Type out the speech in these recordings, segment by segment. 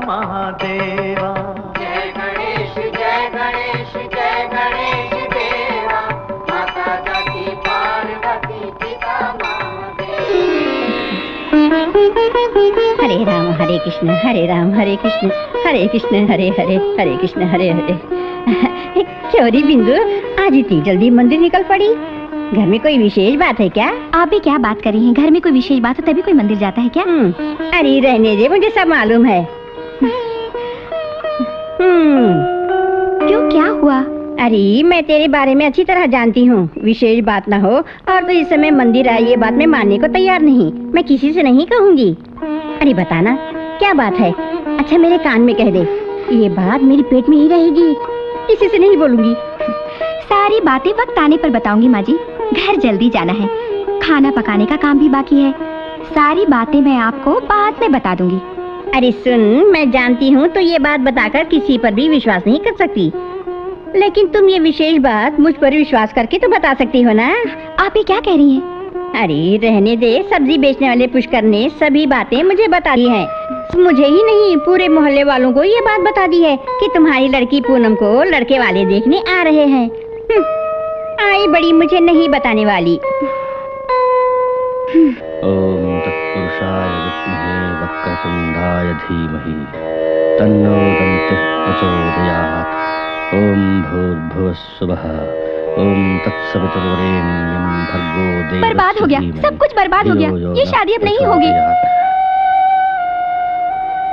महादेवा। जय गणेश जय गणेश जय गणेश देवा, माता सती पार्वती पिता महादेव। हरे राम हरे कृष्ण हरे राम हरे कृष्ण हरे हरे हरे कृष्ण हरे हरे। क्यों री बिंदु, आज इतनी जल्दी मंदिर निकल पड़ी? घर में कोई विशेष बात है क्या? आप भी क्या बात कर रही हैं? घर में कोई विशेष बात हो तभी कोई मंदिर जाता है क्या? अरे रहने दे, मुझे सब मालूम है। क्यों, क्या हुआ? अरे मैं तेरे बारे में अच्छी तरह जानती हूँ। विशेष बात ना हो और तो इस समय मंदिर आई, ये बात मैं मानने को तैयार नहीं। मैं किसी से नहीं कहूँगी। अरे बताना क्या बात है? अच्छा मेरे कान में कह दे, ये बात मेरे पेट में ही रहेगी, किसी से नहीं बोलूंगी। सारी बातें वक्त आने पर बताऊंगी माँ जी। घर जल्दी जाना है, खाना पकाने का काम भी बाकी है। सारी बातें मैं आपको बाद में बता दूंगी। अरे सुन, मैं जानती हूँ तो ये बात बताकर किसी पर भी विश्वास नहीं कर सकती, लेकिन तुम ये विशेष बात मुझ पर विश्वास करके तो बता सकती हो ना? आप ये क्या कह रही हैं? अरे रहने दे, सब्जी बेचने वाले पुष्कर ने सभी बातें मुझे बता दी हैं। मुझे ही नहीं, पूरे मोहल्ले वालों को ये बात बता दी है कि तुम्हारी लड़की पूनम को लड़के वाले देखने आ रहे हैं। आई बड़ी मुझे नहीं बताने वाली। ओम तत्पुरुषाय विद्महे वक्रतुंडाय धीमहि तन्नो दन्तिः प्रचोदयात्। ओम भूर्भुवः स्वः ओम तत्सवितुर्वरेण्यं भर्गो देवस्य। बर्बाद हो गया, सब कुछ बर्बाद हो गया। ये शादी अब नहीं होगी।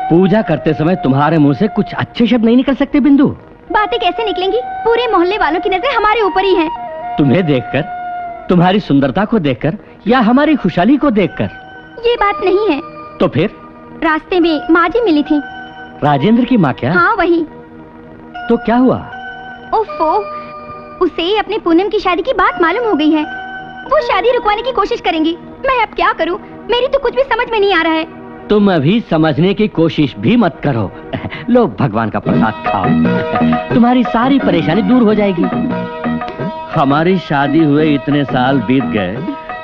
पूजा करते समय तुम्हारे मुंह से कुछ अच्छे शब्द नहीं निकल सकते बिंदु? बातें कैसे निकलेंगी? पूरे मोहल्ले वालों की नजर हमारे ऊपर ही है। तुम्हें देखकर, तुम्हारी सुंदरता को देखकर या हमारी खुशहाली को देखकर? ये बात नहीं है। तो फिर? रास्ते में माँ जी मिली थी। राजेंद्र की माँ? क्या? हाँ वही। तो क्या हुआ? ओफो, उसे अपने पूनम की शादी की बात मालूम हो गई है। वो शादी रुकवाने की कोशिश करेंगी। मैं अब क्या करूं? मेरी तो कुछ भी समझ में नहीं आ रहा है। तुम अभी समझने की कोशिश भी मत करो। लो भगवान का प्रसाद खाओ, तुम्हारी सारी परेशानी दूर हो जाएगी। हमारी शादी हुए इतने साल बीत गए,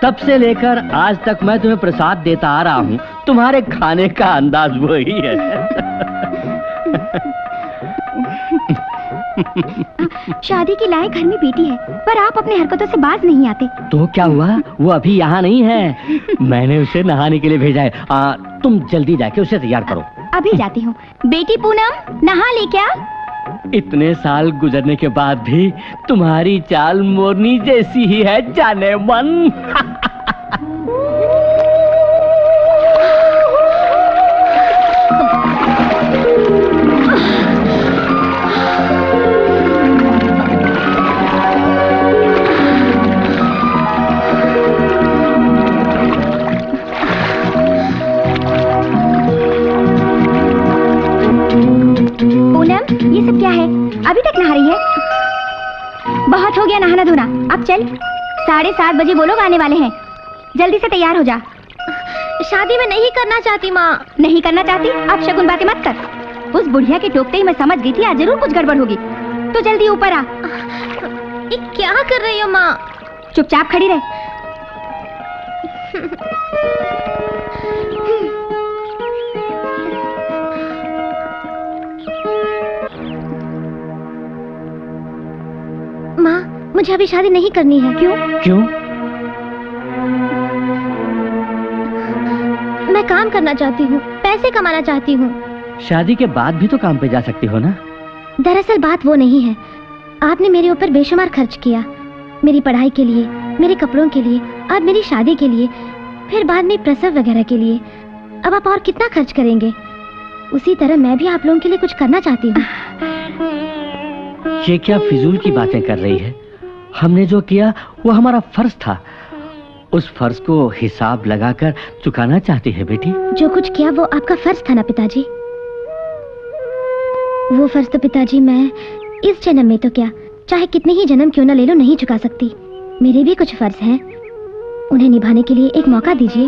तब से लेकर आज तक मैं तुम्हें प्रसाद देता आ रहा हूँ। तुम्हारे खाने का अंदाज वही है। शादी की लायक घर में बेटी है, पर आप अपने हरकतों से बाज नहीं आते। तो क्या हुआ? वो अभी यहाँ नहीं है। मैंने उसे नहाने के लिए भेजा है। तुम जल्दी जाके उसे तैयार करो। अभी जाती हूँ। बेटी पूनम, नहा ले क्या? इतने साल गुजरने के बाद भी तुम्हारी चाल मोरनी जैसी ही है जाने मन। ये सब क्या है? अभी तक नहा रही है? बहुत हो गया नहाना धोना, अब चल। 7:30 बजे वो लोग आने वाले हैं। जल्दी से तैयार हो जा। शादी में नहीं करना चाहती माँ। नहीं करना चाहती? अब शगुन बातें मत कर। उस बुढ़िया के टोकते ही मैं समझ गई थी आज जरूर कुछ गड़बड़ होगी। तो जल्दी ऊपर आ। क्या कर रही हो माँ? चुपचाप खड़ी रह। माँ, मुझे अभी शादी नहीं करनी है। क्यों? क्यों? मैं काम करना चाहती हूँ, पैसे कमाना चाहती हूँ। शादी के बाद भी तो काम पे जा सकती हो ना? दरअसल बात वो नहीं है। आपने मेरे ऊपर बेशुमार खर्च किया, मेरी पढ़ाई के लिए, मेरे कपड़ों के लिए, अब मेरी शादी के लिए, फिर बाद में प्रसव वगैरह के लिए। अब आप और कितना खर्च करेंगे? उसी तरह मैं भी आप लोगों के लिए कुछ करना चाहती हूँ। ये क्या फिजूल की बातें कर रही है? हमने जो किया वो हमारा फर्ज था। उस फर्ज को हिसाब लगाकर चुकाना चाहती है बेटी? जो कुछ किया वो आपका फर्ज था ना पिताजी। वो फर्ज तो पिताजी मैं इस जन्म में तो क्या, चाहे कितने ही जन्म क्यों ना ले लो, नहीं चुका सकती। मेरे भी कुछ फर्ज हैं, उन्हें निभाने के लिए एक मौका दीजिए।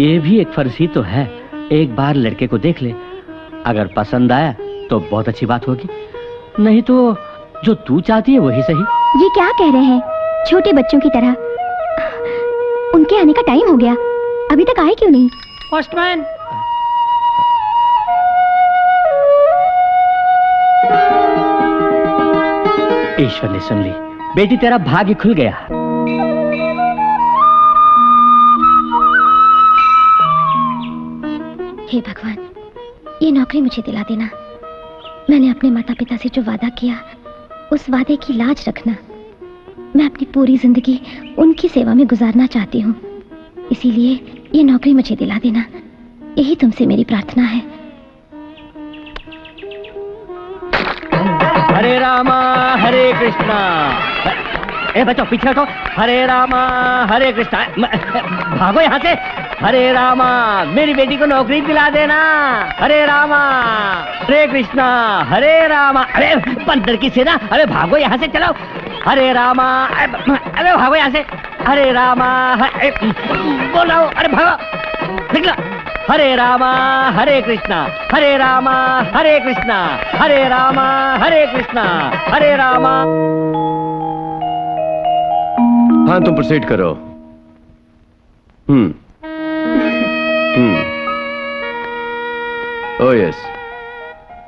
ये भी एक फर्ज ही तो है। एक बार लड़के को देख ले, अगर पसंद आया तो बहुत अच्छी बात होगी, नहीं तो जो तू चाहती है वही सही। ये क्या कह रहे हैं? छोटे बच्चों की तरह। उनके आने का टाइम हो गया, अभी तक आए क्यों नहीं? पोस्टमैन। ईश्वर ने सुन ली। बेटी तेरा भाग्य खुल गया। हे भगवान, ये नौकरी मुझे दिला देना। मैंने अपने माता पिता से जो वादा किया, उस वादे की लाज रखना। मैं अपनी पूरी जिंदगी उनकी सेवा में गुजारना चाहती हूँ, इसीलिए ये नौकरी मुझे दिला देना। यही तुमसे मेरी प्रार्थना है। हरे रामा हरे कृष्णा। ए बच्चों पीछे हटो। हरे रामा हरे कृष्णा। भागो यहाँ से। हरे रामा, मेरी बेटी को नौकरी दिला देना। हरे रामा हरे कृष्णा। हरे रामा। अरे बंदर की सेना, अरे भागो यहाँ से, चलो। हरे रामा, अरे भागो यहाँ से। हरे रामा, बोलो, अरे भागो, निकलो। हरे रामा हरे कृष्णा। हरे रामा हरे कृष्णा। हरे रामा हरे कृष्णा। हरे रामा। हाँ, तुम प्रोसीड करो। ओह यस,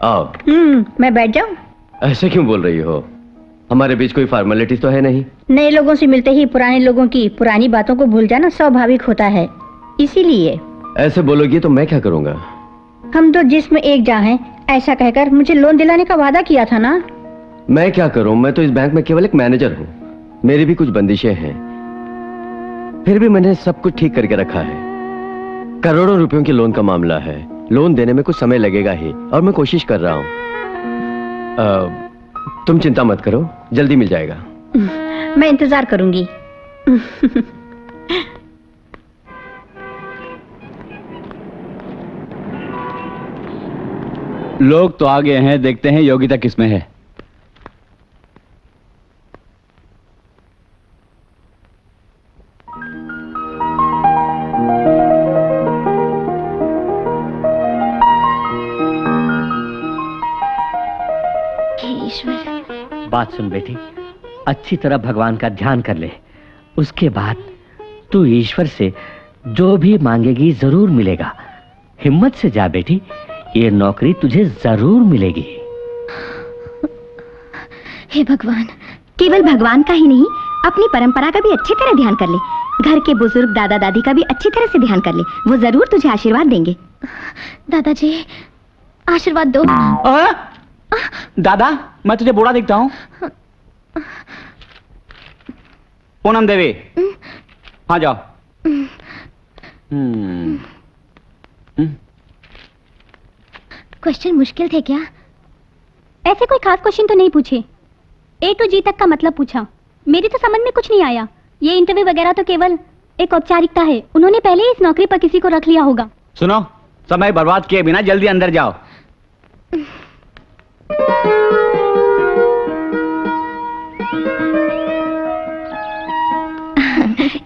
आओ। मैं बैठ जाऊं? ऐसे क्यों बोल रही हो? हमारे बीच कोई फॉर्मेलिटीज तो है नहीं। नए लोगों से मिलते ही पुराने लोगों की पुरानी बातों को भूल जाना स्वाभाविक होता है, इसीलिए। ऐसे बोलोगी तो मैं क्या करूंगा? हम तो जिस्म एक जा हैं, ऐसा कहकर मुझे लोन दिलाने का वादा किया था ना। मैं क्या करूं? मैं तो इस बैंक में केवल एक मैनेजर हूं। मेरी भी कुछ बंदिशें हैं, फिर भी मैंने सब कुछ ठीक करके रखा है। करोड़ों रुपयों के लोन का मामला है। लोन देने में कुछ समय लगेगा ही, और मैं कोशिश कर रहा हूं। तुम चिंता मत करो, जल्दी मिल जाएगा। मैं इंतजार करूंगी। लोग तो आगे हैं, देखते हैं योग्यता किसमें है। ईश्वर, बात सुन बेटी, अच्छी तरह भगवान का ध्यान कर ले। उसके बाद तू ईश्वर से जो भी मांगेगी जरूर मिलेगा। हिम्मत से जा बेटी, ये नौकरी तुझे जरूर मिलेगी। हे भगवान, केवल भगवान का ही नहीं, अपनी परंपरा का भी अच्छी तरह ध्यान कर ले। घर के बुजुर्ग दादा दादी का भी अच्छी तरह से ध्यान कर ले, वो जरूर तुझे आशीर्वाद देंगे। दादाजी, आशीर्वाद दो। दादा, मैं तुझे बूढ़ा दिखता हूँ? पूनम देवी, हाँ जाओ। क्वेश्चन मुश्किल थे क्या? ऐसे कोई खास क्वेश्चन तो नहीं पूछे, A to G तक का मतलब पूछा। मेरी तो समझ में कुछ नहीं आया। ये इंटरव्यू वगैरह तो केवल एक औपचारिकता है। उन्होंने पहले ही इस नौकरी पर किसी को रख लिया होगा। सुनो, समय बर्बाद किए बिना जल्दी अंदर जाओ।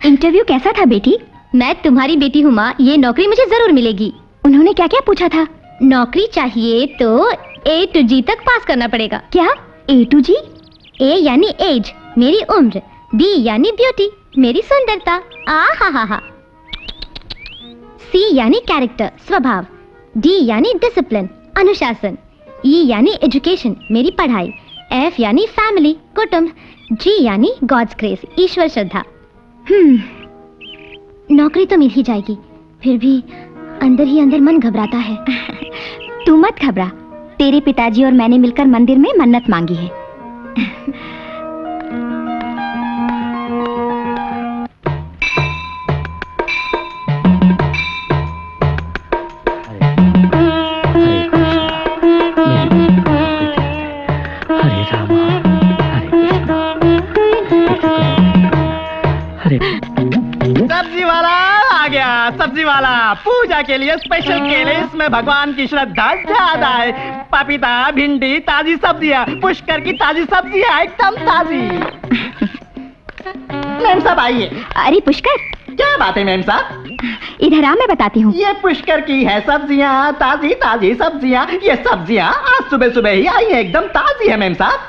इंटरव्यू कैसा था बेटी? मैं तुम्हारी बेटी हूँ माँ, ये नौकरी मुझे जरूर मिलेगी। उन्होंने क्या क्या पूछा था? नौकरी चाहिए तो A to G तक पास करना पड़ेगा। क्या A to G? A यानी एज, मेरी उम्र। B यानी ब्यूटी, मेरी सुंदरता। हा। C यानी कैरेक्टर, स्वभाव। D यानी डिसिप्लिन, अनुशासन। E यानी एजुकेशन, मेरी पढ़ाई। F यानी फैमिली, कुटुंब। G यानी गॉड्स ग्रेस, ईश्वर श्रद्धा। नौकरी तो मिल ही जाएगी, फिर भी अंदर ही अंदर मन घबराता है। तू मत घबरा, तेरे पिताजी और मैंने मिलकर मंदिर में मन्नत मांगी है। हरे रामा हरे कृष्णा। हरे सब्जी वाला आ गया। सब्जी वाला, पूजा के लिए स्पेशल केले, इसमें भगवान की श्रद्धा ज्यादा है। पपीता, भिंडी, ताजी सब्जियां, पुष्कर की ताजी सब्जियां, एकदम ताजी। मैम साहब आइए। अरे पुष्कर, क्या बात है मैम साहब? इधर आ, मैं बताती हूँ। ये पुष्कर की है सब्जियां, ताजी ताजी सब्जियां। ये सब्जियां आज सुबह सुबह ही आई है, एकदम ताजी है मैम साहब।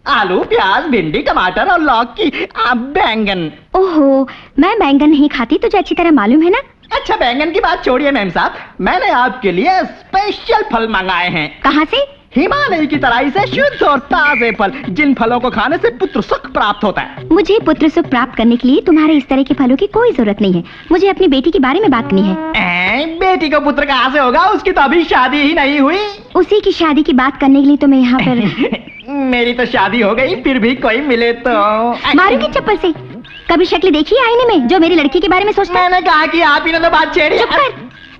आलू, प्याज, भिंडी, टमाटर और लौकी, बैंगन। ओहो, मैं बैंगन नहीं खाती, तुझे अच्छी तरह मालूम है ना। अच्छा, बैंगन की बात छोड़िए मैम साहब, मैंने आपके लिए स्पेशल फल मंगाए हैं। कहाँ से? हिमालय की तराई से शुद्ध और ताजे फल, जिन फलों को खाने से पुत्र सुख प्राप्त होता है। मुझे पुत्र सुख प्राप्त करने के लिए तुम्हारे इस तरह के फलों की कोई जरूरत नहीं है। मुझे अपनी बेटी के बारे में बात करनी है। बेटी को पुत्र कहाँ से होगा? उसकी तो अभी शादी ही नहीं हुई। उसी की शादी की बात करने के लिए तो मैं यहाँ पर मेरी तो शादी हो गई, फिर भी कोई मिले तो मारूंगी चप्पल से। कभी शक्ल देखी है आईने में जो मेरी लड़की के बारे में सोचता है? मैंने कहा कि आप ही ने तो बात छेड़ी। चुप कर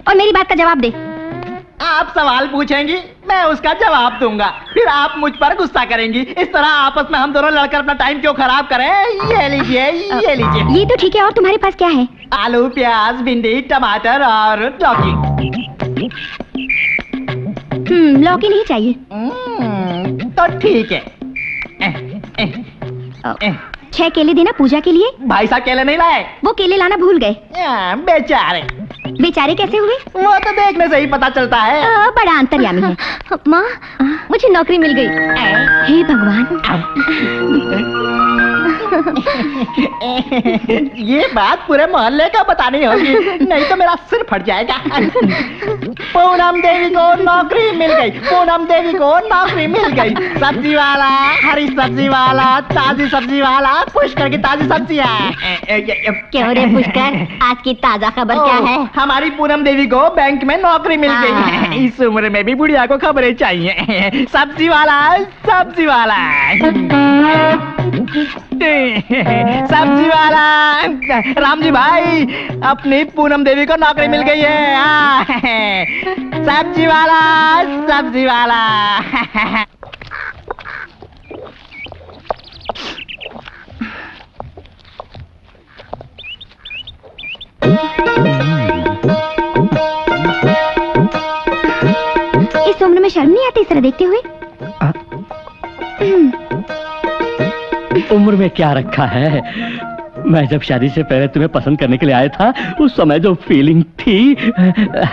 और मेरी बात का जवाब दे। आप सवाल पूछेंगी, मैं उसका जवाब दूंगा, फिर आप मुझ पर गुस्सा करेंगी। इस तरह आपस में हम दोनों लड़कर अपना टाइम क्यों खराब करें? ये लीजिए, ये लीजिए। ये तो ठीक है, और तुम्हारे पास क्या है? आलू, प्याज, भिंडी, टमाटर और लौकी। लौकी नहीं चाहिए। तो ठीक है। 6 केले देना पूजा के लिए। भाई साहब केले नहीं लाए? वो केले लाना भूल गए। बेचारे। बेचारे कैसे हुए? वो तो देखने से ही पता चलता है। बड़ा अंतर्यामी है। माँ, मुझे नौकरी मिल गई। हे भगवान। ये बात पूरे मोहल्ले का बतानी होगी, नहीं तो मेरा सिर फट जाएगा। पूनम देवी को नौकरी मिल गई, पूनम देवी को नौकरी मिल गई। सब्जी वाला, हरी सब्जी वाला, ताजी सब्जी वाला, पुष्कर की ताजी सब्जियाँ। क्यों रे पुष्कर, आज की ताजा खबर क्या है? हमारी पूनम देवी को बैंक में नौकरी मिल गई। इस उम्र में भी बुढ़िया को खबरें चाहिए। सब्जी वाला, सब्जी वाला, सब्जी वाला। राम जी भाई, अपनी पूनम देवी को नौकरी मिल गई है। सब्जी वाला, सब्जी वाला। इस उम्र में शर्म नहीं आती इस तरह देखते हुए? उम्र में क्या रखा है? मैं जब शादी से पहले तुम्हें पसंद करने के लिए आया था, उस समय जो फीलिंग थी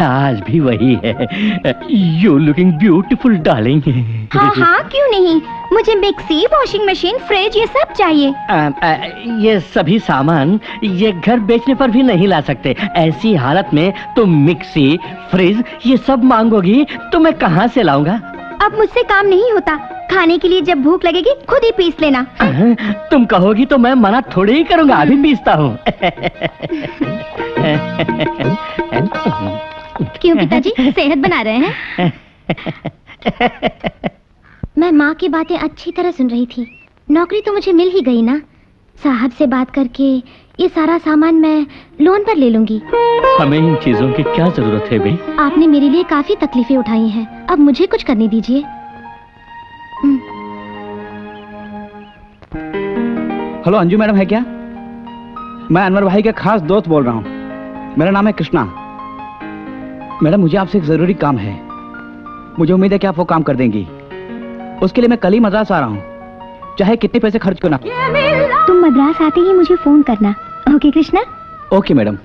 आज भी वही है। You looking beautiful darling. हाँ हाँ, क्यों नहीं। मुझे मिक्सी, वॉशिंग मशीन, फ्रिज, ये सब चाहिए। ये सभी सामान ये घर बेचने पर भी नहीं ला सकते। ऐसी हालत में तुम मिक्सी, फ्रिज ये सब मांगोगी तो मैं कहाँ से लाऊंगा? अब मुझसे काम नहीं होता। खाने के लिए जब भूख लगेगी खुद ही पीस लेना। तुम कहोगी तो मैं मना थोड़ी ही करूंगा, अभी पीसता हूँ। क्यों पिताजी, सेहत बना रहे हैं? मैं माँ की बातें अच्छी तरह सुन रही थी। नौकरी तो मुझे मिल ही गई ना। साहब से बात करके ये सारा सामान मैं लोन पर ले लूंगी। हमें इन चीजों की क्या जरूरत है भाई? आपने मेरे लिए काफी तकलीफें उठाई हैं, अब मुझे कुछ करने दीजिए। हेलो अंजू मैडम है क्या? मैं अनवर भाई का खास दोस्त बोल रहा हूँ। मेरा नाम है कृष्णा। मैडम मुझे आपसे एक जरूरी काम है। मुझे उम्मीद है कि आप वो काम कर देंगी। उसके लिए मैं कल ही मद्रास आ रहा हूँ, चाहे कितने पैसे खर्च क्यों ना। तुम मद्रास आते ही मुझे फोन करना। Okay Krishna? Okay madam.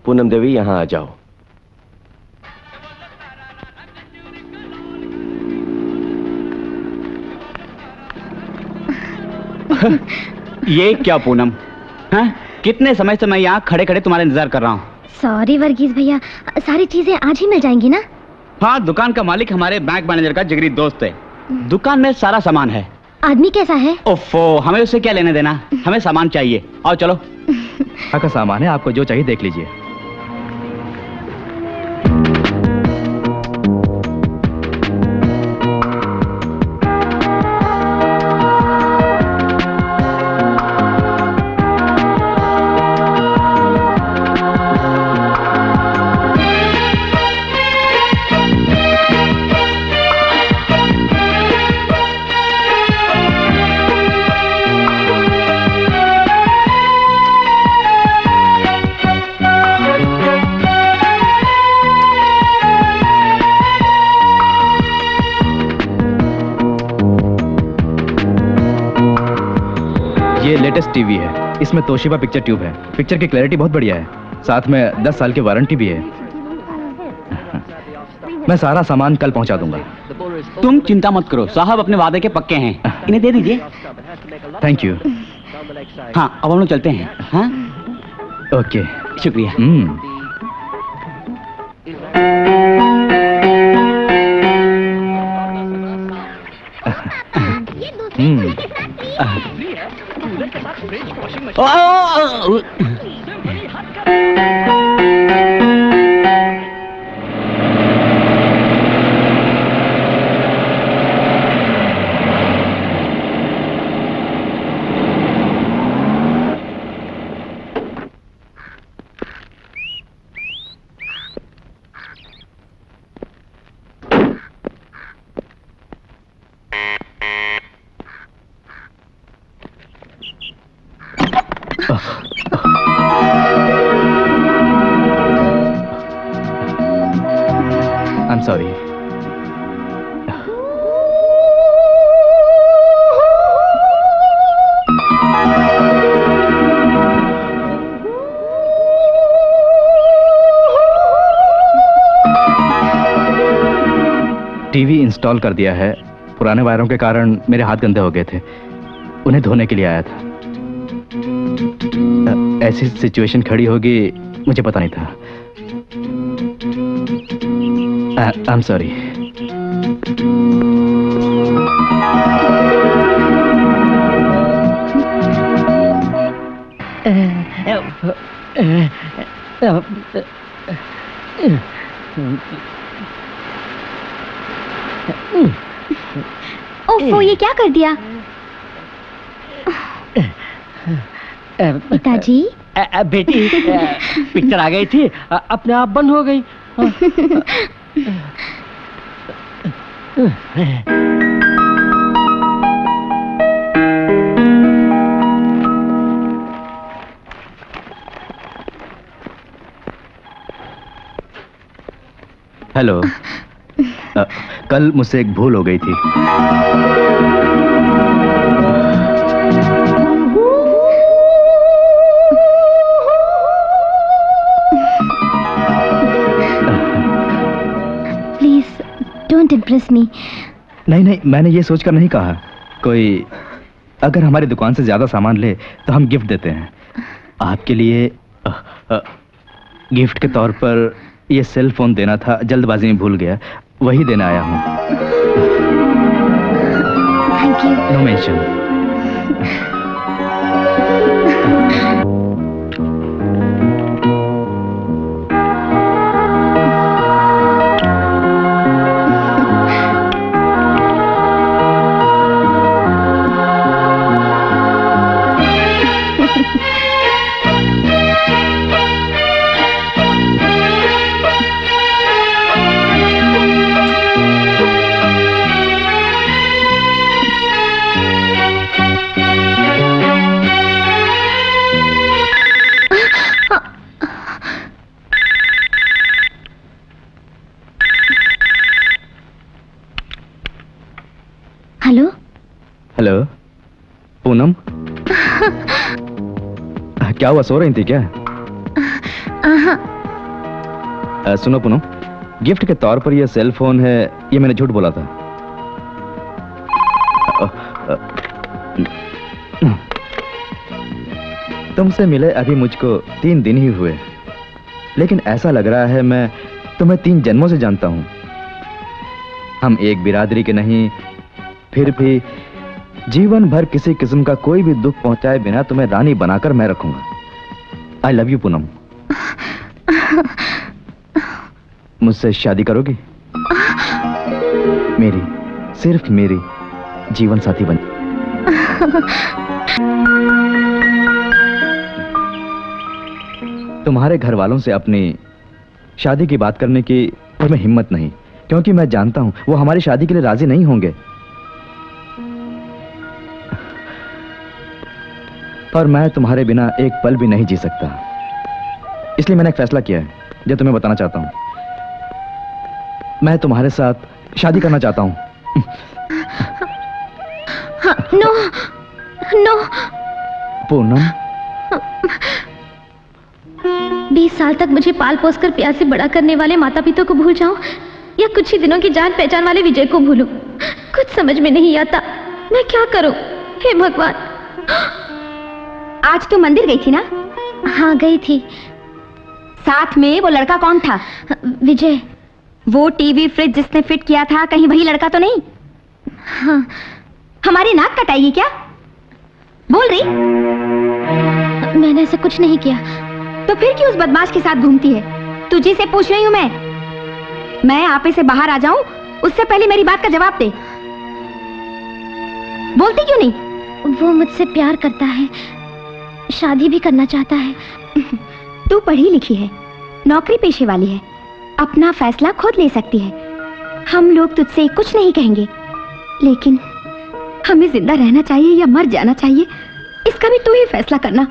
Poonam Devi यहाँ आ जाओ। ये क्या पूनम? हाँ? कितने समय से मैं यहाँ खड़े खड़े तुम्हारा इंतजार कर रहा हूँ। सॉरी वर्गीस भैया, सारी चीजें आज ही मिल जाएंगी ना? हाँ, दुकान का मालिक हमारे बैंक मैनेजर का जिगरी दोस्त है। दुकान में सारा सामान है। आदमी कैसा है? ओफो, हमें उससे क्या लेने देना, हमें सामान चाहिए। आओ चलो। का सामान है, आपको जो चाहिए देख लीजिए। ये लेटेस्ट टीवी है, इसमें तोशिबा पिक्चर ट्यूब है। पिक्चर की क्लैरिटी बहुत बढ़िया है, साथ में 10 साल की वारंटी भी है। मैं सारा सामान कल पहुंचा दूंगा। तुम चिंता मत करो, साहब अपने वादे के पक्के हैं। इन्हें दे दीजिए। Thank you. हाँ, अब हम लोग चलते हैं। हाँ? ओके, शुक्रिया। I'm sorry. टीवी इंस्टॉल कर दिया है। पुराने वायरों के कारण मेरे हाथ गंदे हो गए थे, उन्हें धोने के लिए आया था। ऐसी सिचुएशन खड़ी होगी मुझे पता नहीं था। I'm sorry. ओफो, ये क्या कर दिया? पिताजी, बेटी, पिक्चर आ गई थी, अपने आप बंद हो गई। हेलो। कल मुझसे एक भूल हो गई थी। Please don't impress me. नहीं, मैंने ये सोचकर नहीं कहा। कोई अगर हमारी दुकान से ज्यादा सामान ले तो हम गिफ्ट देते हैं। आपके लिए गिफ्ट के तौर पर ये सेल फोन देना था, जल्दबाजी में भूल गया, वही देने आया हूँ। Thank you. No mention. Hello. Hello Poonam. क्या हुआ, सो रही थी क्या? सुनो पूनम, गिफ्ट के तौर पर यह सेल फोन है, ये मैंने झूठ बोला था। तुमसे मिले अभी मुझको 3 दिन ही हुए, लेकिन ऐसा लग रहा है मैं तुम्हें 3 जन्मों से जानता हूं। हम एक बिरादरी के नहीं, फिर भी जीवन भर किसी किस्म का कोई भी दुख पहुंचाए बिना तुम्हें रानी बनाकर मैं रखूंगा। आई लव यू पूनम। मुझसे शादी करोगी? मेरी, सिर्फ मेरी जीवन साथी बन। तुम्हारे घर वालों से अपनी शादी की बात करने की तुम्हें हिम्मत नहीं, क्योंकि मैं जानता हूं वो हमारी शादी के लिए राजी नहीं होंगे। और मैं तुम्हारे बिना एक पल भी नहीं जी सकता। इसलिए मैंने एक फैसला किया है जो तुम्हें बताना चाहता हूं। मैं तुम्हारे साथ शादी करना चाहता हूं। No no. पूनम, 20 साल तक मुझे पाल पोस कर प्यार से बड़ा करने वाले माता पिता को भूल जाऊं या कुछ ही दिनों की जान पहचान वाले विजय को भूलूं, कुछ समझ में नहीं आता। मैं क्या करूं? हे भगवान। आज तू मंदिर गई थी ना? हाँ गई थी। साथ में वो लड़का कौन था? विजय। वो टीवी फ्रिज जिसने फिट किया था, कहीं वही लड़का तो नहीं? हाँ। हमारी नाक कटाएगी क्या? बोल रही। मैंने ऐसा कुछ नहीं किया। तो फिर क्यों उस बदमाश के साथ घूमती है? तुझे से पूछ रही हूँ मैं आपे से बाहर आ जाऊं उससे पहले मेरी बात का जवाब दे। बोलती क्यों नहीं? वो मुझसे प्यार करता है, शादी भी करना चाहता है। तू पढ़ी लिखी है, नौकरी पेशे वाली है, अपना फैसला खुद ले सकती है। हम लोग तुझसे कुछ नहीं कहेंगे, लेकिन हमें जिंदा रहना चाहिए या मर जाना चाहिए, इसका भी तू ही फैसला करना।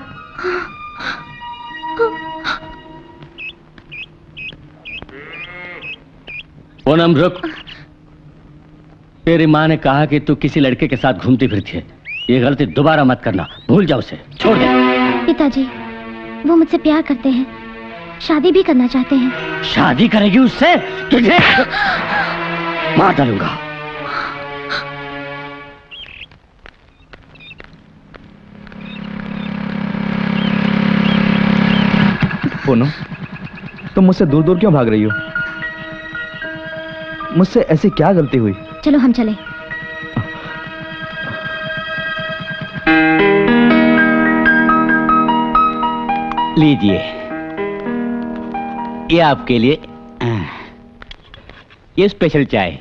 पूनम रुक। तेरी माँ ने कहा कि तू किसी लड़के के साथ घूमती फिरती है। ये गलती दोबारा मत करना, भूल जाओ उसे, छोड़ दे। पिताजी, वो मुझसे प्यार करते हैं, शादी भी करना चाहते हैं। शादी करेगी उससे? तुझे मार डालूंगा। पूनम, तुम मुझसे दूर दूर क्यों भाग रही हो? मुझसे ऐसी क्या गलती हुई? चलो हम चले। लीजिए, ये आपके लिए ये स्पेशल चाय।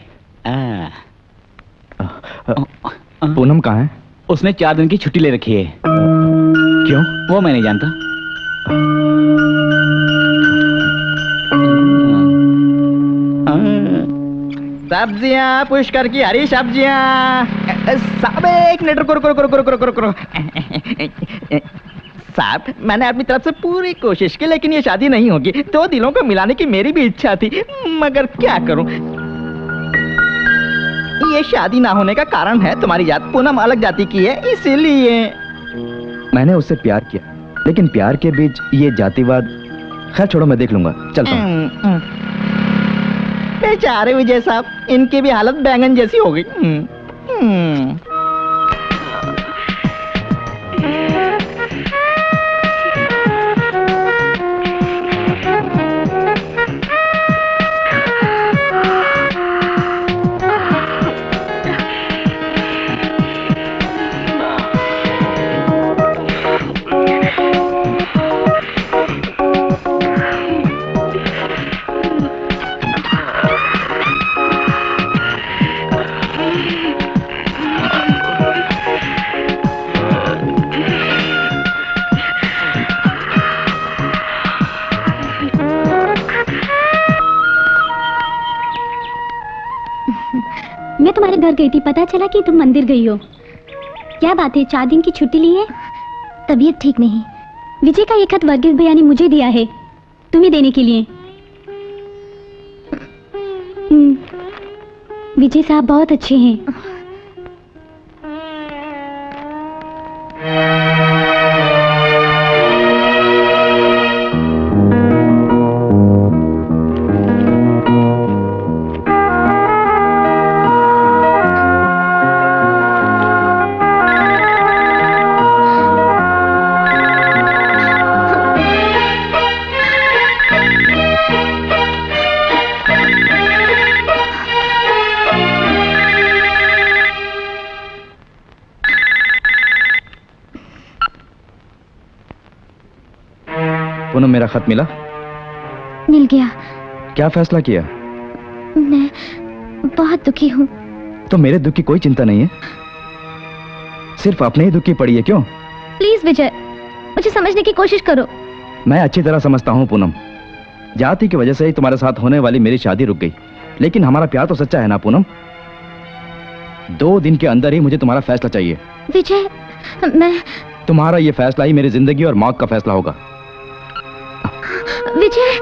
पूनम कहाँ है? उसने 4 दिन की छुट्टी ले रखी है। क्यों? वो मैं नहीं जानता। सब्जियां, पुष्कर की हरी सब्जियां। साहब एक मिनट रुको। साहब, मैंने अपनी तरफ से पूरी कोशिश की, लेकिन ये शादी नहीं होगी। 2 दिलों को मिलाने की मेरी भी इच्छा थी, मगर क्या करूं? ये शादी ना होने का कारण है तुम्हारी जात। पूनम अलग जाति की है, इसीलिए। मैंने उससे प्यार किया, लेकिन प्यार के बीच ये जातिवाद। खैर छोड़ो, मैं देख लूंगा, चलता हूँ। बेचारे विजय साहब, इनकी भी हालत बैंगन जैसी हो गई। मैं तुम्हारे घर गई थी, पता चला कि तुम मंदिर गई हो। क्या बात है, 4 दिन की छुट्टी ली है? तबीयत ठीक नहीं। विजय का ये खत वर्गीस भैया ने मुझे दिया है, तुम्हें देने के लिए। विजय साहब बहुत अच्छे हैं। पूनम, मेरा खत मिला? मिल गया। क्या फैसला किया? मैं बहुत दुखी हूँ। तो मेरे दुख की कोई चिंता नहीं है, सिर्फ अपने ही दुख की पड़ी है। क्यों? प्लीज विजय, मुझे समझने की कोशिश करो। मैं अच्छी तरह समझता हूँ पूनम। जाति की वजह से ही तुम्हारे साथ होने वाली मेरी शादी रुक गई, लेकिन हमारा प्यार तो सच्चा है ना पूनम? 2 दिन के अंदर ही मुझे तुम्हारा फैसला चाहिए। विजय, मैं तुम्हारा ये फैसला ही मेरी जिंदगी और मौत का फैसला होगा। विजय,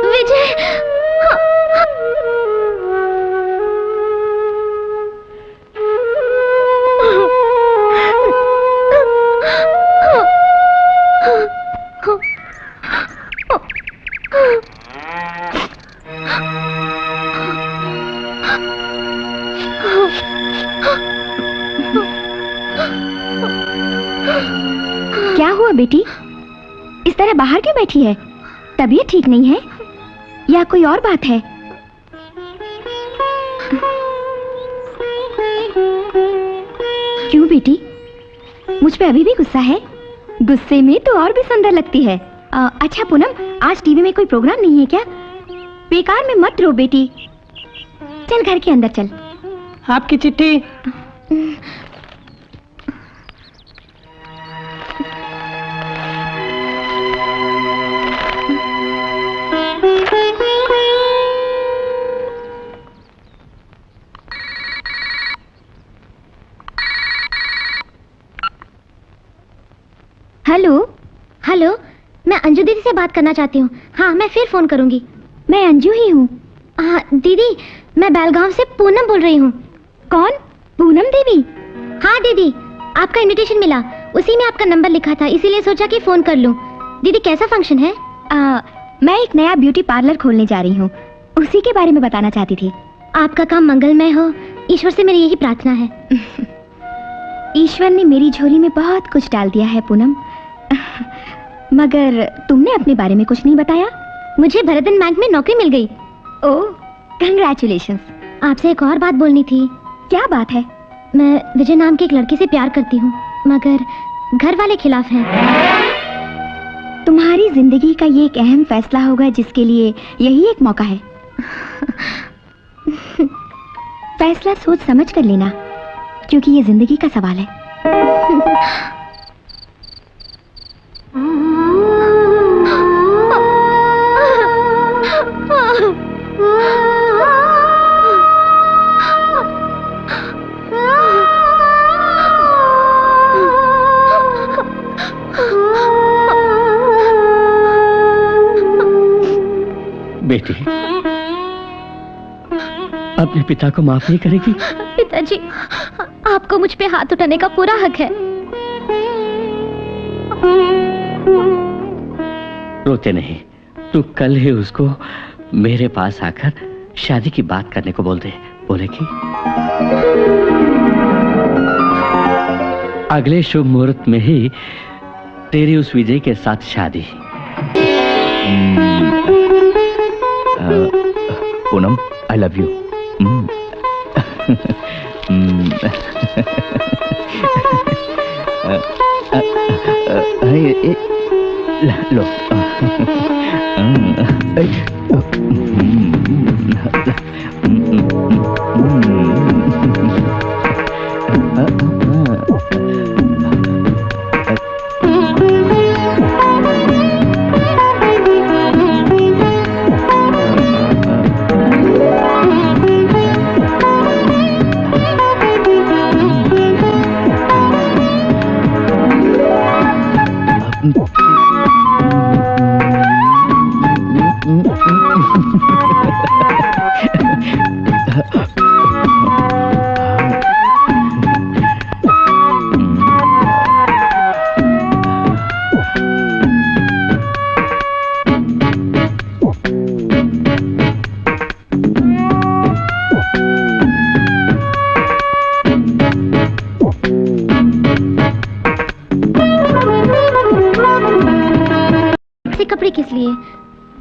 विजय, क्या हुआ बेटी? इस तरह बाहर क्यों बैठी है? तबीयत ठीक नहीं है या कोई और बात है? क्यों बेटी, मुझ पे अभी भी गुस्सा है? गुस्से में तो और भी सुंदर लगती है। अच्छा पूनम, आज टीवी में कोई प्रोग्राम नहीं है क्या? बेकार में मत रो बेटी, चल घर के अंदर चल। आपकी चिट्ठी। हेलो हेलो, मैं अंजू दीदी से बात करना चाहती हूँ। हाँ, मैं फिर फोन करूंगी। मैं अंजू ही हूँ। हाँ दीदी, मैं बेलगांव से पूनम बोल रही हूँ। कौन? पूनम देवी? हाँ दीदी, आपका इनविटेशन मिला, उसी में आपका नंबर लिखा था, इसीलिए सोचा कि फोन कर लूँ। दीदी कैसा फंक्शन है? मैं एक नया ब्यूटी पार्लर खोलने जा रही हूँ, उसी के बारे में बताना चाहती थी। आपका काम मंगलमय हो, ईश्वर से मेरी यही प्रार्थना है। ईश्वर ने मेरी झोली में बहुत कुछ डाल दिया है पूनम, मगर तुमने अपने बारे में कुछ नहीं बताया। मुझे भरतन बैंक में नौकरी मिल गई। ओह, कंग्रेचुलेशंस। आपसे एक और बात बोलनी थी। क्या बात है? मैं विजय नाम के एक लड़के से प्यार करती हूँ, मगर घर वाले खिलाफ हैं। तुम्हारी जिंदगी का ये एक अहम फैसला होगा, जिसके लिए यही एक मौका है। फैसला सोच समझ कर लेना, क्योंकि ये जिंदगी का सवाल है। बेटी, अपने पिता को माफ नहीं करेगी? पिताजी, आपको मुझ पे हाथ उठाने का पूरा हक है। रोते नहीं, तू कल ही उसको मेरे पास आकर शादी की बात करने को बोल दे। बोलेगी? अगले शुभ मुहूर्त में ही तेरी उस विजय के साथ शादी। Poonam, I love you. लो। कपड़े किस लिए?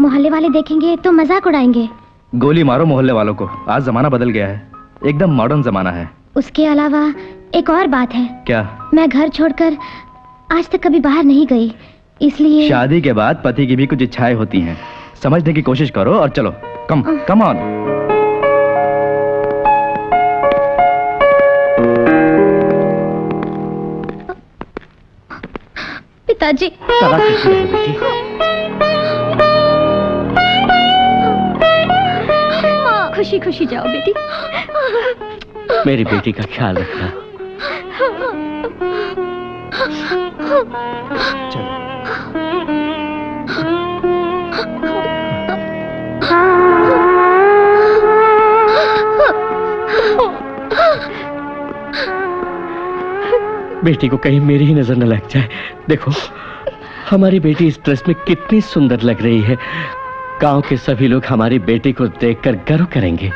मोहल्ले वाले देखेंगे तो मजाक उड़ाएंगे। गोली मारो मोहल्ले वालों को, आज जमाना बदल गया है, एकदम मॉडर्न जमाना है। उसके अलावा एक और बात है। क्या? मैं घर छोड़कर आज तक कभी बाहर नहीं गई, इसलिए। शादी के बाद पति की भी कुछ इच्छाएं होती हैं, समझने की कोशिश करो और चलो। Come on. पिताजी, खुशी खुशी जाओ बेटी। मेरी बेटी का ख्याल रखना। बेटी को कहीं मेरी ही नजर न लग जाए। देखो, हमारी बेटी इस ड्रेस में कितनी सुंदर लग रही है। गांव के सभी लोग हमारी बेटी को देखकर गर्व करेंगे।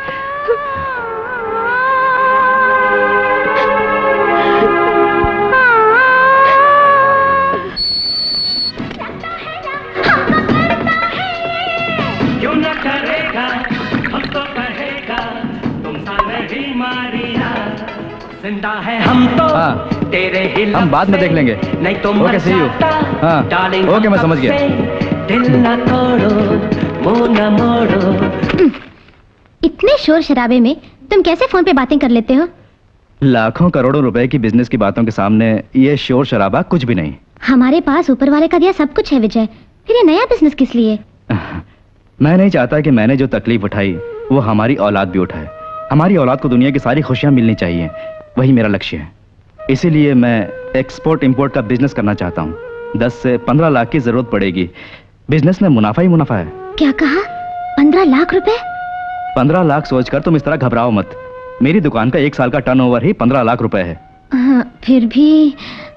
क्यों न करेगा, हम तो कहेगा, तुमसा नहीं मारिया, जिंदा है हम तो। तेरे ही हम बाद में देख लेंगे। नहीं तो ओके, मर see you। जाता हाँ, डार्लिंग ओके, मैं समझ गया। दिल ना तोड़ो मुंह ना मोड़ो। इतने शोर शराबे में तुम कैसे फोन पे बातें कर लेते हो? लाखों करोड़ों रुपए की बिजनेस की बातों के सामने ये शोर शराबा कुछ भी नहीं। हमारे पास ऊपर वाले का दिया सब कुछ है विजय, फिर ये नया बिजनेस किस लिए? मैं नहीं चाहता कि मैंने जो तकलीफ उठाई वो हमारी औलाद भी उठाए। हमारी औलाद को दुनिया की सारी खुशियां मिलनी चाहिए, वही मेरा लक्ष्य है। इसीलिए मैं एक्सपोर्ट इंपोर्ट का बिजनेस करना चाहता हूँ। 10 से 15 लाख की जरूरत पड़ेगी। बिजनेस में मुनाफा ही मुनाफा है। क्या कहा? 15 लाख रुपए? 15 लाख सोचकर तुम इस तरह घबराओ मत। मेरी दुकान का 1 साल का टर्नओवर ही 15 लाख रुपए है। हाँ, फिर भी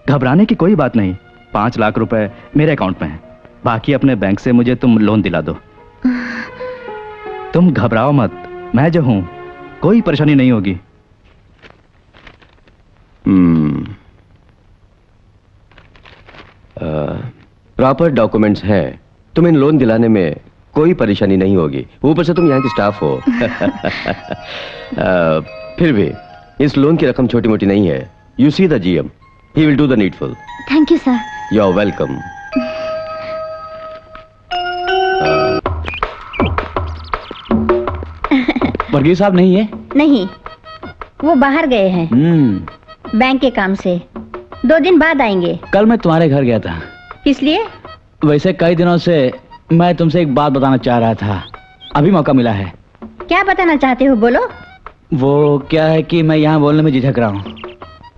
घबराने की कोई बात नहीं। 5 लाख रुपए मेरे अकाउंट में है, बाकी अपने बैंक से मुझे तुम लोन दिला दो। तुम घबराओ मत, मैं जो हूं, कोई परेशानी नहीं होगी। प्रॉपर डॉक्यूमेंट्स हैं, तुम इन लोन दिलाने में कोई परेशानी नहीं होगी। ऊपर से तुम यहाँ के स्टाफ हो। फिर भी इस लोन की रकम छोटी मोटी नहीं है। You see the GM, he will do the needful. Thank you sir. You are welcome. Varghese साहब नहीं है? नहीं, वो बाहर गए हैं बैंक के काम से। 2 दिन बाद आएंगे। कल मैं तुम्हारे घर गया था। किस लिए? वैसे कई दिनों से मैं तुमसे एक बात बताना चाह रहा था, अभी मौका मिला है। क्या बताना चाहते हो, बोलो। वो क्या है कि मैं यहाँ बोलने में झिझक रहा हूँ।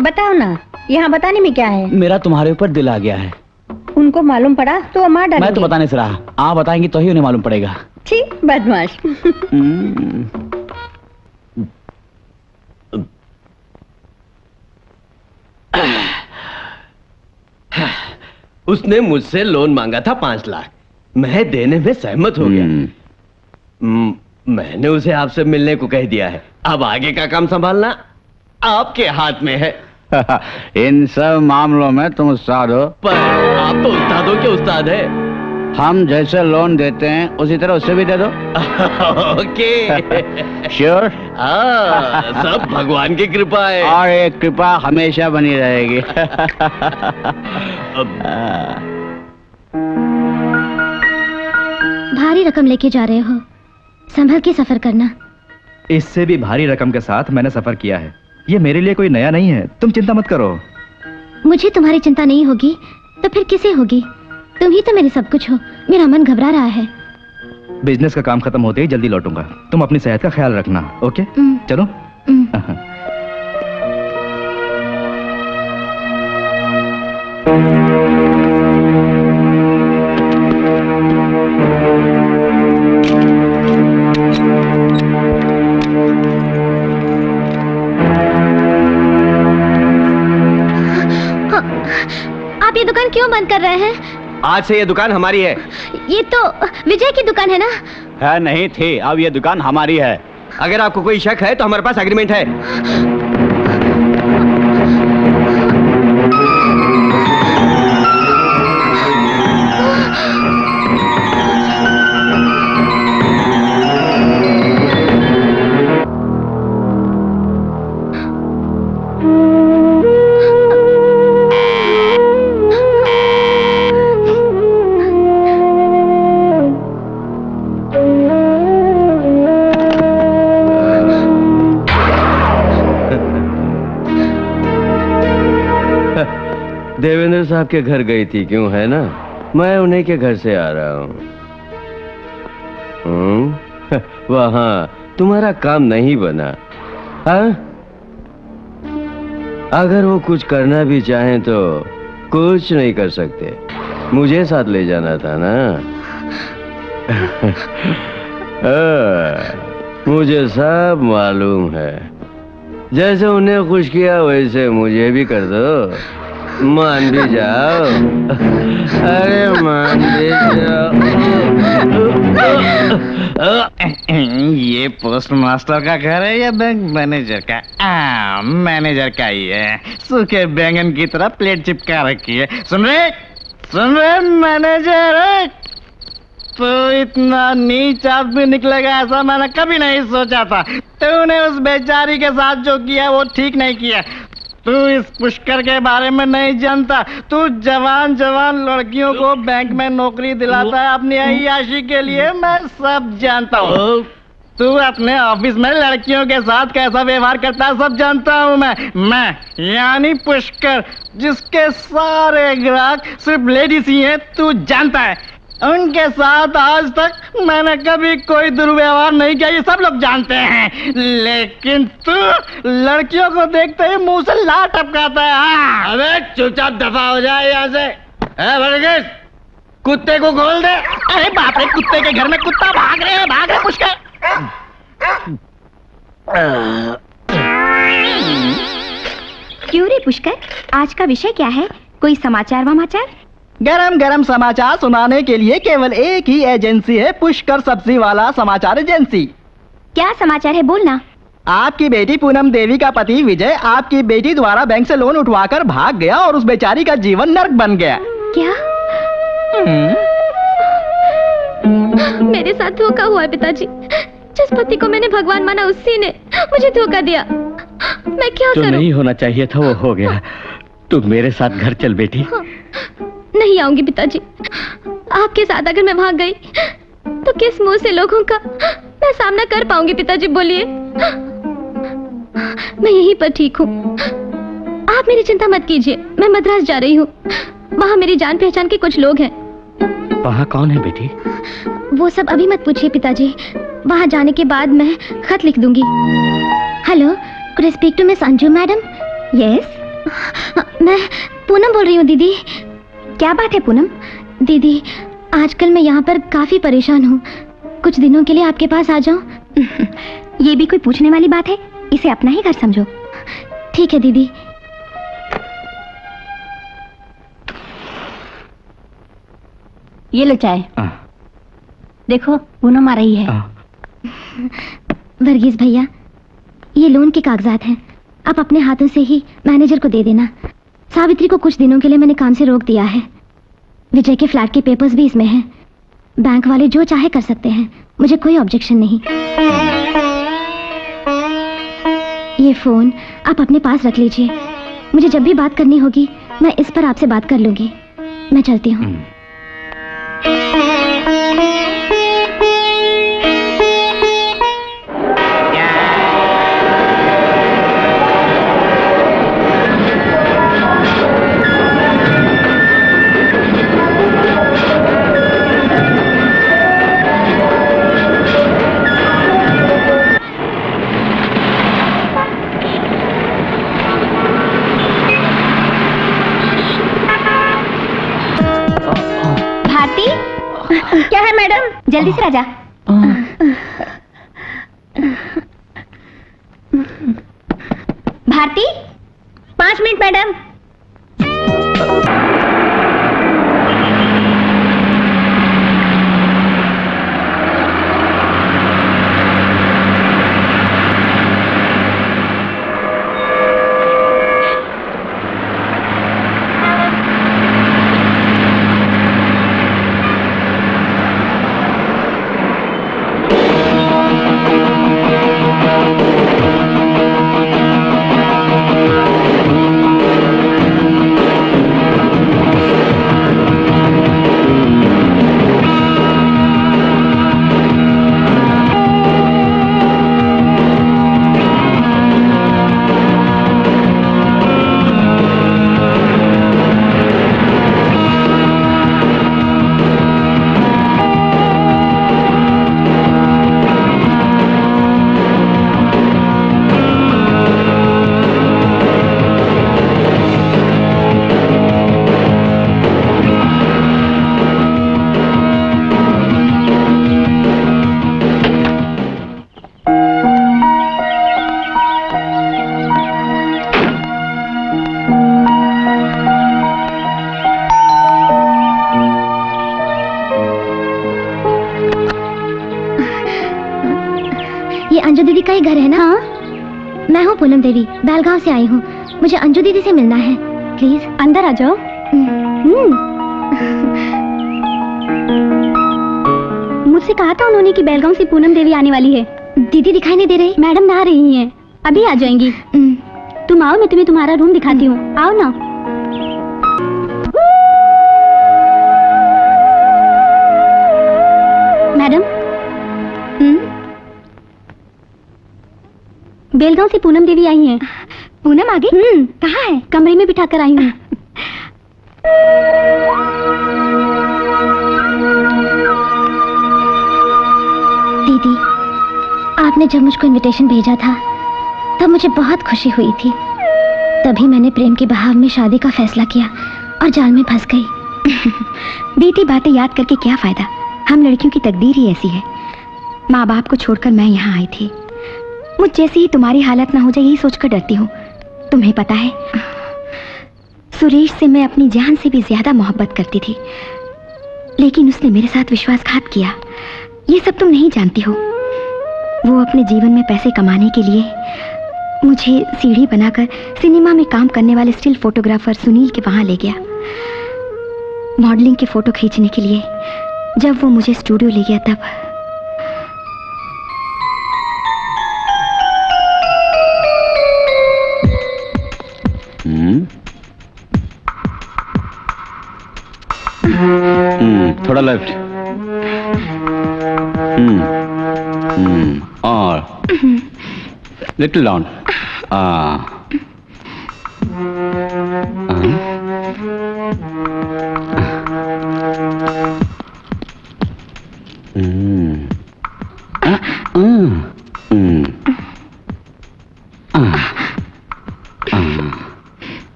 बताओ ना, यहाँ बताने में क्या है? मेरा तुम्हारे ऊपर दिल आ गया है। उनको मालूम पड़ा तो वो मार डालेंगे। मैं तो बताने से रहा, आप बताएंगी तो ही उन्हें मालूम पड़ेगा। ठीक, बदमाश। उसने मुझसे लोन मांगा था 5 लाख, मैं देने में सहमत हो गया। मैंने उसे आपसे मिलने को कह दिया है। अब आगे का काम संभालना आपके हाथ में है। इन सब मामलों में तुम उस्ताद हो। पर आप तो उस्तादों के उस्ताद है। हम जैसे लोन देते हैं उसी तरह उससे भी दे दो। ओके। श्योर? सब भगवान की कृपा है। और एक कृपा हमेशा बनी रहेगी। भारी रकम लेके जा रहे हो, संभल के सफर करना। इससे भी भारी रकम के साथ मैंने सफर किया है। ये मेरे लिए कोई नया नहीं है, तुम चिंता मत करो। मुझे तुम्हारी चिंता नहीं होगी तो फिर किसे होगी? तुम ही तो मेरे सब कुछ हो। मेरा मन घबरा रहा है। बिजनेस का काम खत्म होते ही जल्दी लौटूंगा। तुम अपनी सेहत का ख्याल रखना, ओके? चलो। आप ये दुकान क्यों बंद कर रहे हैं? आज से ये दुकान हमारी है। ये तो विजय की दुकान है ना? है नहीं थी, अब ये दुकान हमारी है। अगर आपको कोई शक है तो हमारे पास एग्रीमेंट है। देवेंद्र साहब के घर गई थी, क्यों है ना? मैं उन्हीं के घर से आ रहा हूँ। वहाँ तुम्हारा काम नहीं बना। हाँ? अगर वो कुछ करना भी चाहें तो कुछ नहीं कर सकते। मुझे साथ ले जाना था ना। मुझे सब मालूम है। जैसे उन्हें खुश किया वैसे मुझे भी कर दो। मान भी जाओ। अरे मान भी जाओ। ये पोस्ट मास्टर का घर है या बैंक मैनेजर का? मैनेजर का ही है। सूखे बैंगन की तरह प्लेट चिपका रखी है। सुन रहे मैनेजर, तो इतना नीच आदमी निकलेगा ऐसा मैंने कभी नहीं सोचा था। तूने उस बेचारी के साथ जो किया वो ठीक नहीं किया। तू इस पुष्कर के बारे में नहीं जानता। तू जवान जवान लड़कियों को बैंक में नौकरी दिलाता है अपनी अय्याशी के लिए, मैं सब जानता हूँ। तू अपने ऑफिस में लड़कियों के साथ कैसा व्यवहार करता है सब जानता हूँ मैं यानी पुष्कर, जिसके सारे ग्राहक सिर्फ लेडीज ही हैं, तू जानता है। उनके साथ आज तक मैंने कभी कोई दुर्व्यवहार नहीं किया, ये सब लोग जानते हैं। लेकिन तू लड़कियों को देखते ही मुंह से ला टपकाता है। हाँ। अबे चुपचाप दफा हो जाए यहाँ से। वर्गीस, कुत्ते को खोल दे। अरे बाप रे, कुत्ते के घर में कुत्ता भाग रहे पुष्कर। क्यों रे पुष्कर, आज का विषय क्या है? कोई समाचार वामाचार? गरम गरम समाचार सुनाने के लिए केवल एक ही एजेंसी है, पुष्कर सब्जी वाला समाचार एजेंसी। क्या समाचार है, बोलना। आपकी बेटी पूनम देवी का पति विजय आपकी बेटी द्वारा बैंक से लोन उठवाकर भाग गया और उस बेचारी का जीवन नर्क बन गया। क्या? मेरे साथ धोखा हुआ है पिताजी। जिस पति को मैंने भगवान माना उसी ने मुझे धोखा दिया। मैं क्या करूं? जो नहीं होना चाहिए था वो हो गया। तू मेरे साथ घर चल बेटी। नहीं आऊंगी पिताजी। आपके साथ अगर मैं भाग गई तो किस मुंह से लोगों का मैं सामना कर पाऊंगी पिताजी, बोलिए। मैं यहीं पर ठीक हूँ, आप मेरी चिंता मत कीजिए। मैं मद्रास जा रही हूँ, वहाँ मेरी जान पहचान के कुछ लोग हैं। वहाँ कौन है बेटी? वो सब अभी मत पूछिए पिताजी, वहाँ जाने के बाद मैं खत लिख दूंगी। Hello, could I speak to miss Anju madam? Yes, मैं पूनम बोल रही हूँ दीदी। क्या बात है पूनम? दीदी, आजकल मैं यहाँ पर काफी परेशान हूँ, कुछ दिनों के लिए आपके पास आ जाऊँ? ये भी कोई पूछने वाली बात है, इसे अपना ही घर समझो। ठीक है दीदी। ये लो चाय। देखो पूनम आ रही है। वर्गीस भैया, ये लोन के कागजात हैं, आप अपने हाथों से ही मैनेजर को दे देना। सावित्री को कुछ दिनों के लिए मैंने काम से रोक दिया है। विजय के फ्लैट के पेपर्स भी इसमें हैं। बैंक वाले जो चाहे कर सकते हैं, मुझे कोई ऑब्जेक्शन नहीं। ये फोन आप अपने पास रख लीजिए, मुझे जब भी बात करनी होगी मैं इस पर आपसे बात कर लूंगी। मैं चलती हूँ। क्या है मैडम? जल्दी से राजा। Bharti, 5 minute madam. अंजू दीदी का ही घर है ना? हाँ। मैं हूँ पूनम देवी, बेलगांव से आई हूँ। मुझे अंजू दीदी से मिलना है, प्लीज। अंदर आ जाओ। मुझसे कहा था उन्होंने कि बेलगांव से पूनम देवी आने वाली है। दीदी दिखाई नहीं दे रही। मैडम नहा रही हैं, अभी आ जाएंगी। तुम तुम आओ, मैं तुम्हें तुम्हारा रूम दिखाती हूँ, आओ ना। मैडम, बेलगांव से पूनम देवी आई हैं। पूनम आ गई? कहाँ है? कमरे में बिठा कर आई हूँ। दीदी, आपने जब मुझको इनविटेशन भेजा था तब मुझे बहुत खुशी हुई थी। तभी मैंने प्रेम के बहाव में शादी का फैसला किया और जाल में फंस गई। बीती बातें याद करके क्या फायदा, हम लड़कियों की तकदीर ही ऐसी है। माँ बाप को छोड़कर मैं यहाँ आई थी। मुझ जैसी ही तुम्हारी हालत ना हो जाए यही सोचकर डरती हूँ। तुम्हें पता है, सुरेश से मैं अपनी जान से भी ज्यादा मोहब्बत करती थी, लेकिन उसने मेरे साथ विश्वासघात किया। ये सब तुम नहीं जानती हो। वो अपने जीवन में पैसे कमाने के लिए मुझे सीढ़ी बनाकर सिनेमा में काम करने वाले स्टिल फोटोग्राफर सुनील के वहां ले गया, मॉडलिंग के फोटो खींचने के लिए। जब वो मुझे स्टूडियो ले गया तब थोड़ा लेफ्ट। और little down.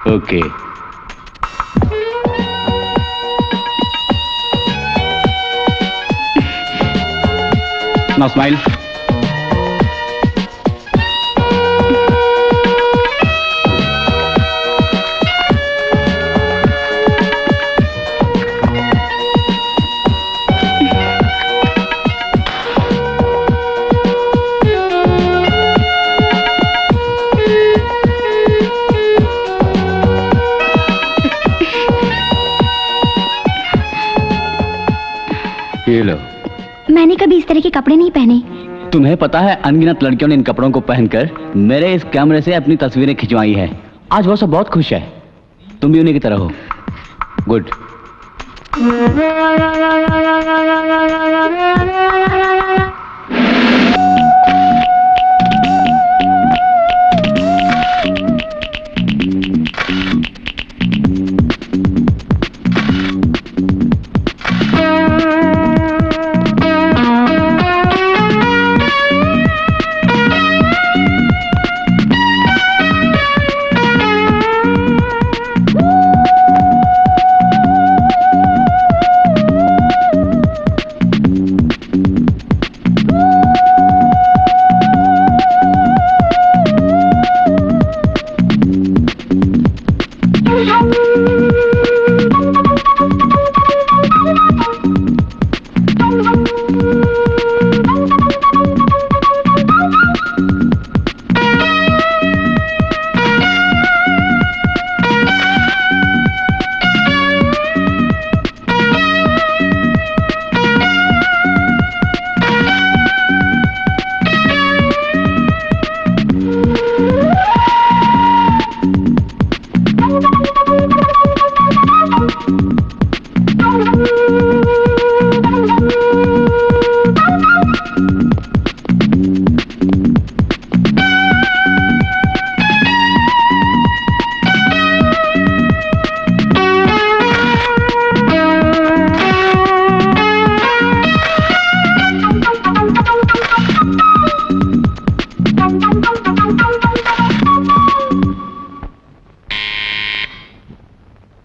Okay, now smile. ये लो। मैंने कभी इस तरह के कपड़े नहीं पहने। तुम्हें पता है, अनगिनत लड़कियों ने इन कपड़ों को पहनकर मेरे इस कैमरे से अपनी तस्वीरें खिंचवाई है। आज वो सब बहुत खुश है। तुम भी उन्हीं की तरह हो। गुड।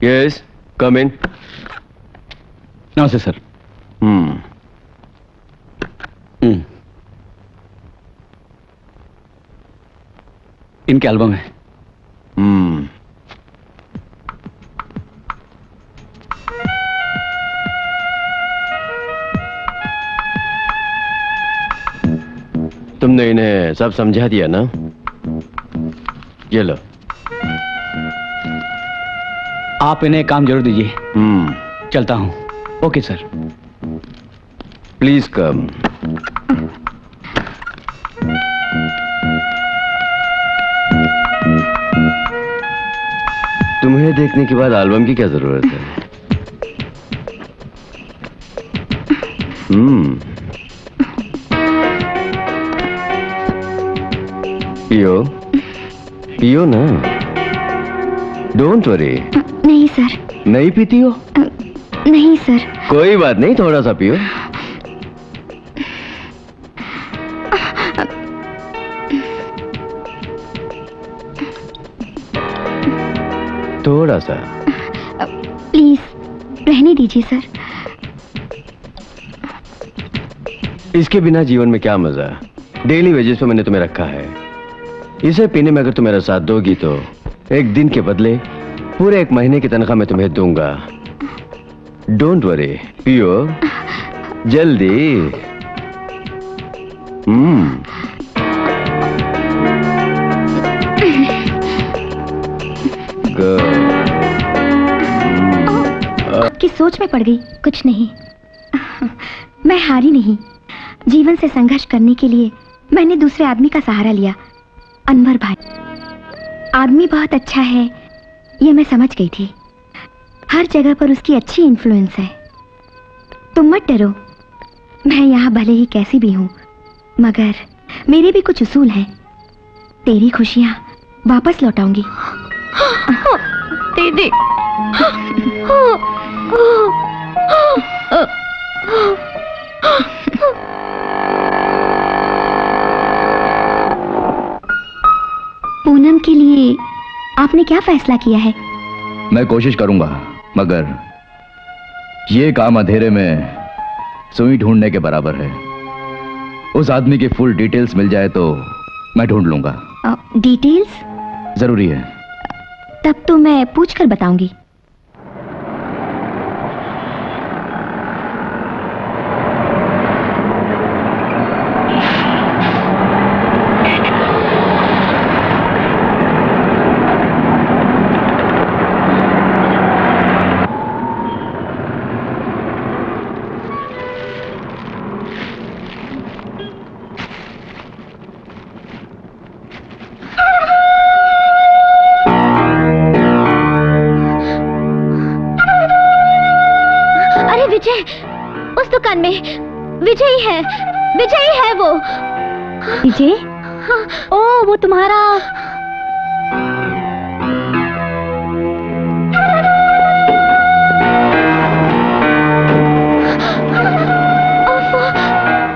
Yes, come in. नमस्ते सर। इनके एल्बम है। तुमने इन्हें सब समझा दिया ना? ये लो। आप इन्हें काम जरूर दीजिए। चलता हूँ। Okay sir. Please come. तुम्हें देखने के बाद एल्बम की क्या जरूरत है? पियो पियो ना। Don't worry. नहीं सर। नहीं पीती हो? नहीं सर। कोई बात नहीं, थोड़ा सा पियो। थोड़ा सा। प्लीज रहने दीजिए सर। इसके बिना जीवन में क्या मजा? डेली वेजेस पे मैंने तुम्हें रखा है। इसे पीने में अगर तुम मेरा साथ दोगी तो एक दिन के बदले पूरे 1 महीने की तनख्वाह मैं तुम्हें दूंगा। डोंट वरी, पियो जल्दी। आपकी सोच में पड़ गई। कुछ नहीं, मैं हारी नहीं। जीवन से संघर्ष करने के लिए मैंने दूसरे आदमी का सहारा लिया। अनवर भाई आदमी बहुत अच्छा है, ये मैं समझ गई थी। हर जगह पर उसकी अच्छी इन्फ्लुएंस है। तुम मत डरो, मैं यहाँ भले ही कैसी भी हूँ, मगर मेरे भी कुछ उसूल हैं। तेरी खुशियाँ वापस लौटाऊंगी। दीदी। पूनम के लिए आपने क्या फैसला किया है? मैं कोशिश करूंगा, मगर ये काम अंधेरे में सुई ढूंढने के बराबर है। उस आदमी की फुल डिटेल्स मिल जाए तो मैं ढूंढ लूंगा। डिटेल्स जरूरी है। तब तो मैं पूछकर बताऊंगी। उस दुकान में विजय है। विजय है वो। विजय? ओ वो तुम्हारा।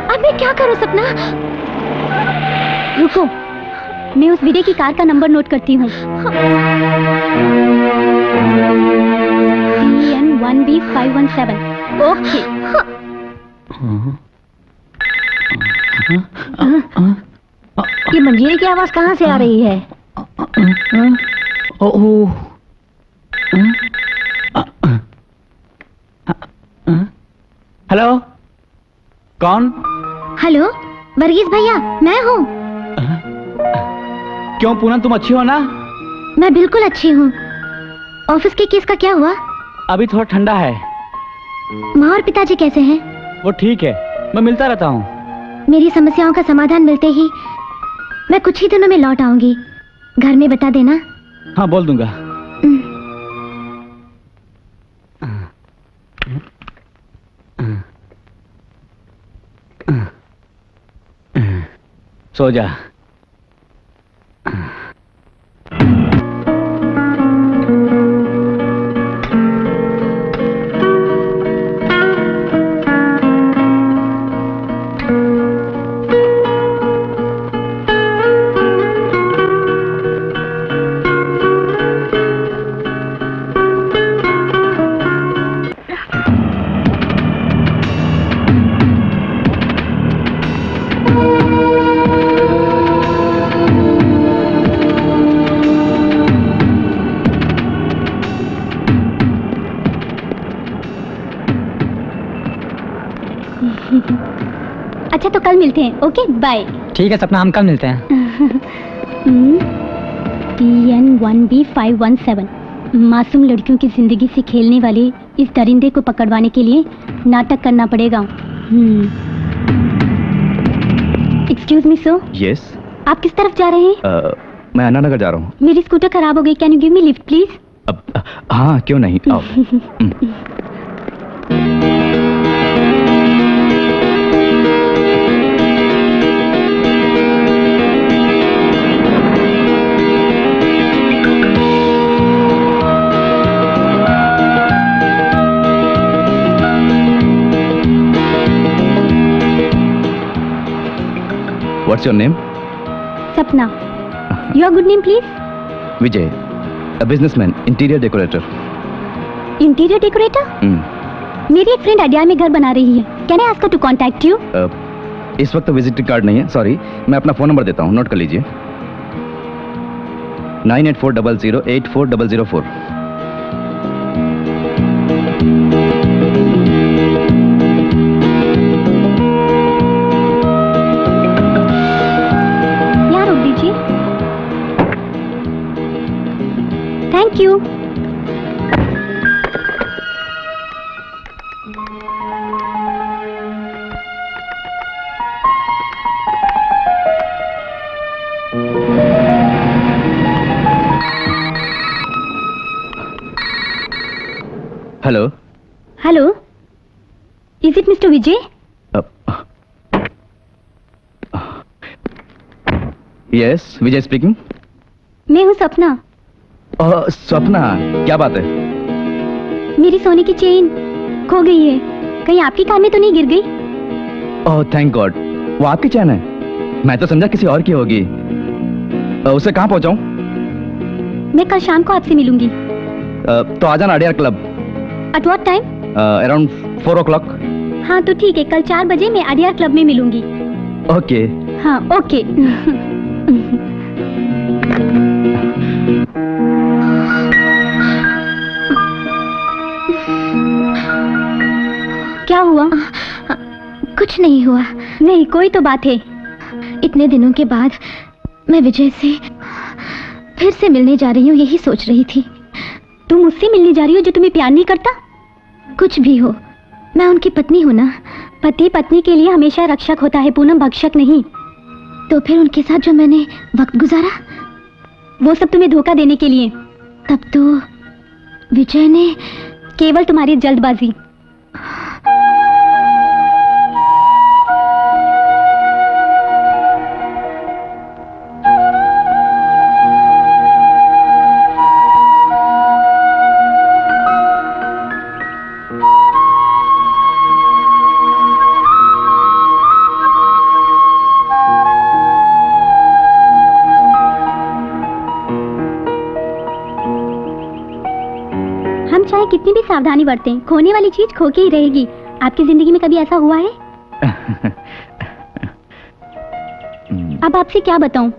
अब मैं क्या करूं सपना? रुको, मैं उस विजय की कार का नंबर नोट करती हूँ। DN1B517। ओके। ये मंजीरे की आवाज कहाँ से आ रही है? हेलो, कौन? हेलो, वर्गीस भैया, मैं हूँ। क्यों पूनम, तुम अच्छी हो ना? मैं बिल्कुल अच्छी हूँ। ऑफिस के केस का क्या हुआ? अभी थोड़ा ठंडा है। माँ और पिताजी कैसे हैं? वो ठीक है, मैं मिलता रहता हूँ। मेरी समस्याओं का समाधान मिलते ही मैं कुछ ही दिनों में लौट आऊंगी। घर में बता देना। हाँ, बोल दूंगा। सो जा। अच्छा, तो कल मिलते हैं। Okay, bye. ठीक है सपना, हम कल मिलते हैं। TN1B517 मासूम लड़कियों की जिंदगी से खेलने वाले इस दरिंदे को पकड़वाने के लिए नाटक करना पड़ेगा। Excuse me sir, yes. आप किस तरफ जा रहे हैं? मैं अन्ना नगर जा रहा हूँ। मेरी स्कूटर खराब हो गई, can you give me lift please? हाँ क्यों नहीं, आओ। What's your name? Sapna. Your good name please? Vijay, a businessman, interior decorator. Interior decorator? मेरी एक फ्रेंड अडियार में घर बना रही है, can I ask her to contact you? इस वक्त तो विजिटिंग कार्ड नहीं है, सॉरी। मैं अपना फोन नंबर देता हूँ, नोट कर लीजिए। 9840084004। यहाँ रोक दीजिए। Thank you. Hello. Hello, is it mister Vijay? Yes, Vijay speaking. मैं हूँ सपना। सपना, क्या बात है? मेरी सोने की चेन खो गई है, कहीं आपकी कार में तो नहीं गिर गई? ओह थैंक गॉड, वो आपकी चैन है? मैं तो समझा किसी और की होगी। उसे कहाँ पहुँचाऊँ? मैं कल शाम को आपसे मिलूंगी। तो आ जाना Adyar club. At what time? Around 4 o'clock। हाँ तो ठीक है, कल 4 बजे मैं अडियार क्लब में मिलूंगी। ओके। हाँ ओके। क्या हुआ? कुछ नहीं हुआ। नहीं, कोई तो बात है। इतने दिनों के बाद मैं विजय से फिर से मिलने जा रही हूँ, यही सोच रही थी। तुम मुझसे मिलने जा रही हो जो तुम्हें प्यार नहीं करता? कुछ भी हो, मैं उनकी पत्नी हूँ ना। पति पत्नी के लिए हमेशा रक्षक होता है पूनम, भक्षक नहीं। तो फिर उनके साथ जो मैंने वक्त गुजारा, वो सब तुम्हें धोखा देने के लिए। तब तो विजय ने केवल तुम्हारी जल्दबाजी। हम चाहे कितनी भी सावधानी बरतें, खोने वाली चीज खो के ही रहेगी। आपकी जिंदगी में कभी ऐसा हुआ है? अब आपसे क्या बताऊं,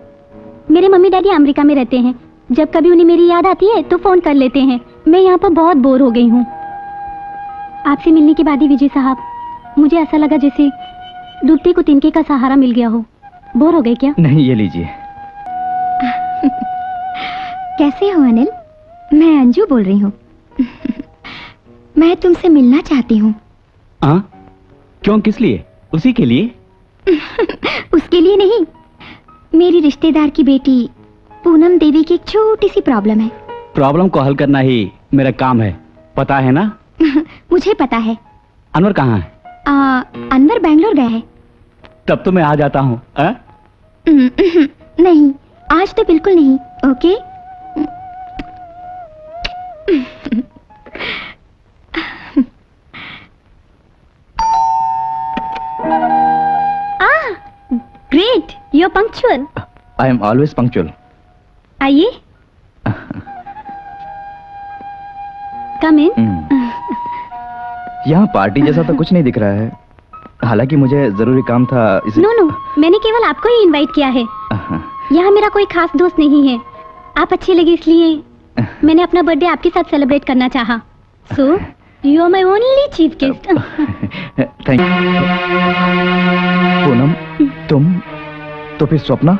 मेरे मम्मी डैडी अमेरिका में रहते हैं। जब कभी उन्हें मेरी याद आती है तो फोन कर लेते हैं। मैं यहाँ पर बहुत बोर हो गई हूँ। आपसे मिलने के बाद ही विजय साहब, मुझे ऐसा लगा जैसे डूबते को तिनके का सहारा मिल गया हो। बोर हो गए क्या? नहीं, ये लीजिए। कैसे हो अनिल? मैं अंजू बोल रही हूँ। मैं तुमसे मिलना चाहती हूँ। हाँ? क्यों, किस लिए? उसी के लिए? उसके लिए नहीं, मेरी रिश्तेदार की बेटी पूनम देवी की एक छोटी सी प्रॉब्लम है। प्रॉब्लम को हल करना ही मेरा काम है, पता है ना? मुझे पता है। अनवर कहाँ है? अनवर बैंगलोर गया है। तब तो मैं आ जाता हूँ। नहीं, आज तो बिल्कुल नहीं। Okay? Great, you are punctual. I am always punctual. आइए, कम इन। यहाँ पार्टी जैसा तो कुछ नहीं दिख रहा है, हालांकि मुझे जरूरी काम था इसे... नो नो, मैंने केवल आपको ही इनवाइट किया है। यहाँ मेरा कोई खास दोस्त नहीं है। आप अच्छे लगे इसलिए मैंने अपना बर्थडे आपके साथ सेलिब्रेट करना चाहा। So you are my only chief guest. Thank you. Poonam, तुम तो फिर स्वप्ना?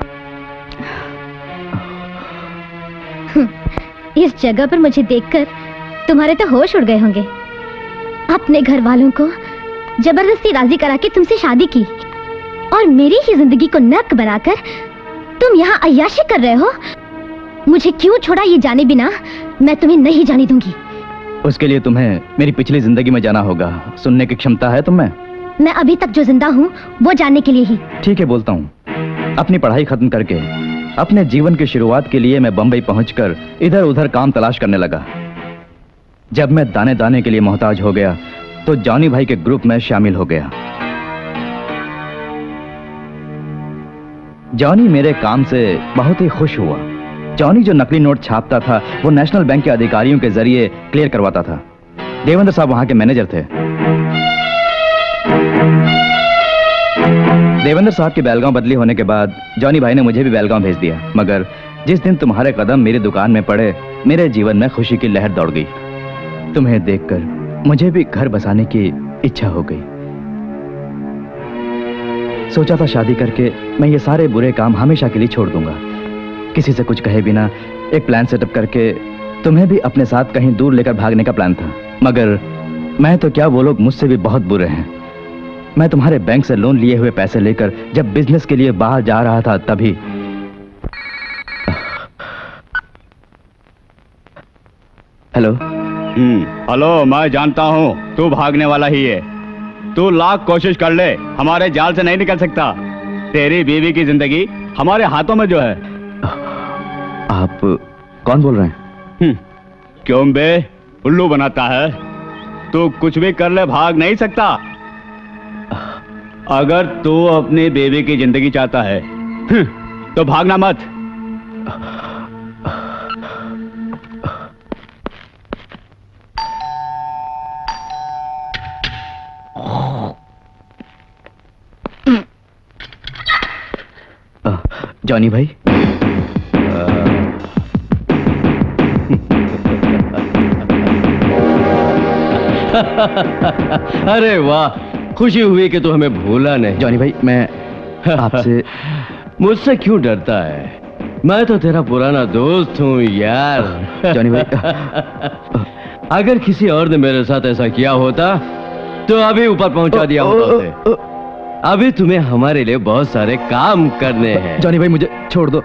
इस जगह पर मुझे देखकर तुम्हारे तो होश उड़ गए होंगे। अपने घर वालों को जबरदस्ती राजी करा के तुमसे शादी की और मेरी ही जिंदगी को नर्क बनाकर तुम यहाँ अय्याशी कर रहे हो। मुझे क्यों छोड़ा ये जाने बिना मैं तुम्हें नहीं जाने दूंगी। उसके लिए तुम्हें मेरी पिछली जिंदगी में जाना होगा। सुनने की क्षमता है तुम्हें? मैं अभी तक जो जिंदा हूँ वो जानने के लिए ही। ठीक है, बोलता हूँ। अपनी पढ़ाई खत्म करके अपने जीवन की शुरुआत के लिए मैं बंबई पहुंचकर इधर उधर काम तलाश करने लगा। जब मैं दाने दाने के लिए मोहताज हो गया तो जॉनी भाई के ग्रुप में शामिल हो गया। जॉनी मेरे काम से बहुत ही खुश हुआ। जॉनी जो नकली नोट छापता था वो नेशनल बैंक के अधिकारियों के जरिए क्लियर करवाता था। देवेंद्र साहब वहां के मैनेजर थे। देवेंद्र साहब की बेलगांव बदली होने के बाद जॉनी भाई ने मुझे भी बेलगांव भेज दिया। मगर जिस दिन तुम्हारे कदम मेरी दुकान में पड़े मेरे जीवन में खुशी की लहर दौड़ गई। तुम्हें देखकर मुझे भी घर बसाने की इच्छा हो गई। सोचा था शादी करके मैं ये सारे बुरे काम हमेशा के लिए छोड़ दूंगा। किसी से कुछ कहे बिना एक प्लान सेटअप करके तुम्हें भी अपने साथ कहीं दूर लेकर भागने का प्लान था। मगर मैं तो क्या, वो लोग मुझसे भी बहुत बुरे हैं। मैं तुम्हारे बैंक से लोन लिए हुए पैसे लेकर जब बिजनेस के लिए बाहर जा रहा था तभी हेलो। हेलो, मैं जानता हूँ तू भागने वाला ही है। तू लाख कोशिश कर ले, हमारे जाल से नहीं निकल सकता। तेरी बीवी की जिंदगी हमारे हाथों में जो है। आप कौन बोल रहे हैं? क्यों बे, उल्लू बनाता है? तू कुछ भी कर ले, भाग नहीं सकता। अगर तू अपनी बीवी की जिंदगी चाहता है तो भागना मत। जॉनी भाई, अरे वाह, खुशी हुई कि तू हमें भूला नहीं। जॉनी भाई, मैं आपसे मुझसे क्यों डरता है? मैं तो तेरा पुराना दोस्त हूँ यार। जॉनी भाई, अगर किसी और ने मेरे साथ ऐसा किया होता तो अभी ऊपर पहुंचा दिया होता उसे। अभी तुम्हें हमारे लिए बहुत सारे काम करने हैं। जॉनी भाई, मुझे छोड़ दो।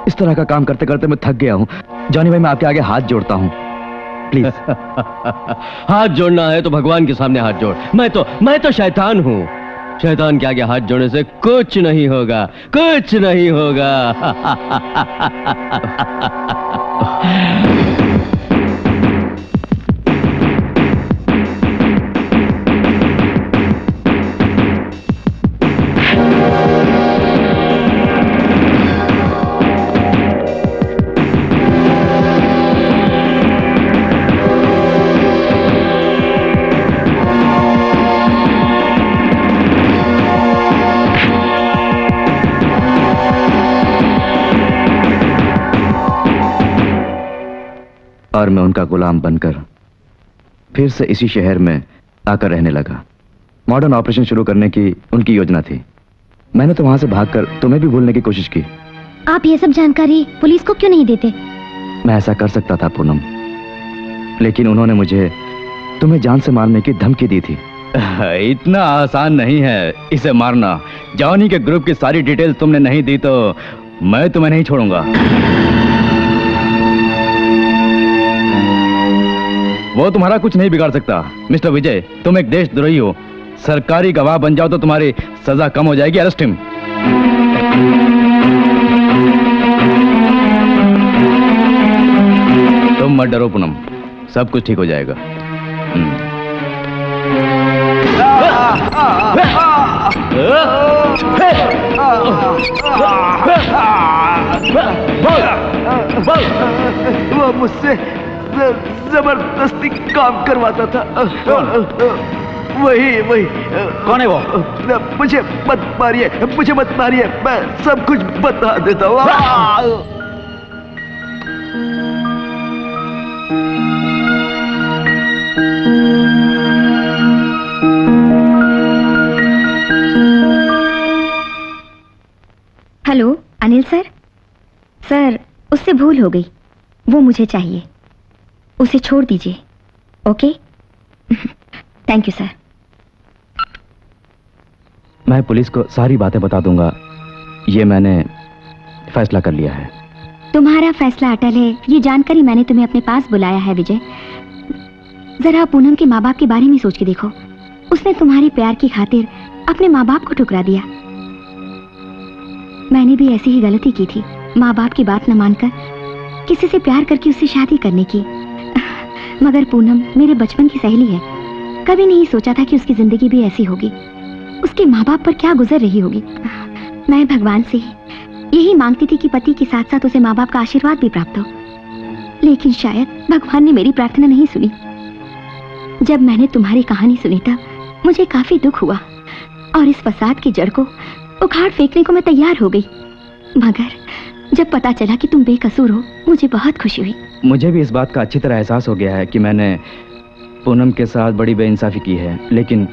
इस तरह का काम करते करते मैं थक गया हूँ। जॉनी भाई, मैं आपके आगे हाथ जोड़ता हूँ, प्लीज। हाथ जोड़ना है तो भगवान के सामने हाथ जोड़। मैं तो शैतान हूँ। शैतान के आगे हाथ जोड़ने से कुछ नहीं होगा, कुछ नहीं होगा। और मैं उनका गुलाम बनकर फिर से इसी शहर में आकर रहने लगा। मॉडर्न ऑपरेशन शुरू करने की उनकी योजना थी। मैंने तो वहां से भागकर तुम्हें भी भूलने की कोशिश की। आप ये सब जानकारी पुलिस को क्यों नहीं देते? मैं ऐसा कर सकता था पूनम, लेकिन उन्होंने मुझे तुम्हें जान से मारने की धमकी दी थी। इतना आसान नहीं है इसे मारना। जॉनी के ग्रुप की सारी डिटेल्स तुमने नहीं दी तो मैं तुम्हें नहीं छोड़ूंगा। वो तुम्हारा कुछ नहीं बिगाड़ सकता। मिस्टर विजय, तुम एक देशद्रोही हो। सरकारी गवाह बन जाओ तो तुम्हारी सजा कम हो जाएगी। Arrest him. तुम मत डरो पूनम, सब कुछ ठीक हो जाएगा। वो मुझसे जबरदस्ती काम करवाता था। वही कौन है वो? मुझे मत मारिए, मुझे मत मारिए, मैं सब कुछ बता देता हूँ। Hello Anil sir. सर, उससे भूल हो गई, वो मुझे चाहिए, उसे छोड़ दीजिए। ओके? Thank you sir. मैं पुलिस को सारी बातें बता दूंगा, ये मैंने फैसला कर लिया है। तुम्हारा फैसला अटल है, ये जानकर ही मैंने तुम्हें अपने पास बुलाया है विजय। जरा पूनम के माँ बाप के बारे में सोच के देखो। उसने तुम्हारे प्यार की खातिर अपने माँ बाप को ठुकरा दिया। मैंने भी ऐसी ही गलती की थी, माँ बाप की बात न मानकर किसी से प्यार करके उससे शादी करने की। मगर पूनम मेरे बचपन की सहेली है, कभी नहीं सोचा था कि उसकी जिंदगी भी ऐसी होगी। उसके माँ बाप पर क्या गुजर रही होगी। मैं भगवान से यही मांगती थी कि पति के साथ साथ उसे माँ बाप का आशीर्वाद भी प्राप्त हो, लेकिन शायद भगवान ने मेरी प्रार्थना नहीं सुनी। जब मैंने तुम्हारी कहानी सुनी तब मुझे काफी दुख हुआ और इस फसाद की जड़ को उखाड़ फेंकने को मैं तैयार हो गई। मगर जब पता चला कि तुम बेकसूर हो, मुझे बहुत खुशी हुई। मुझे भी इस बात का अच्छी तरह एहसास हो गया है कि मैंने पूनम के साथ बड़ी बेइंसाफी की है, लेकिन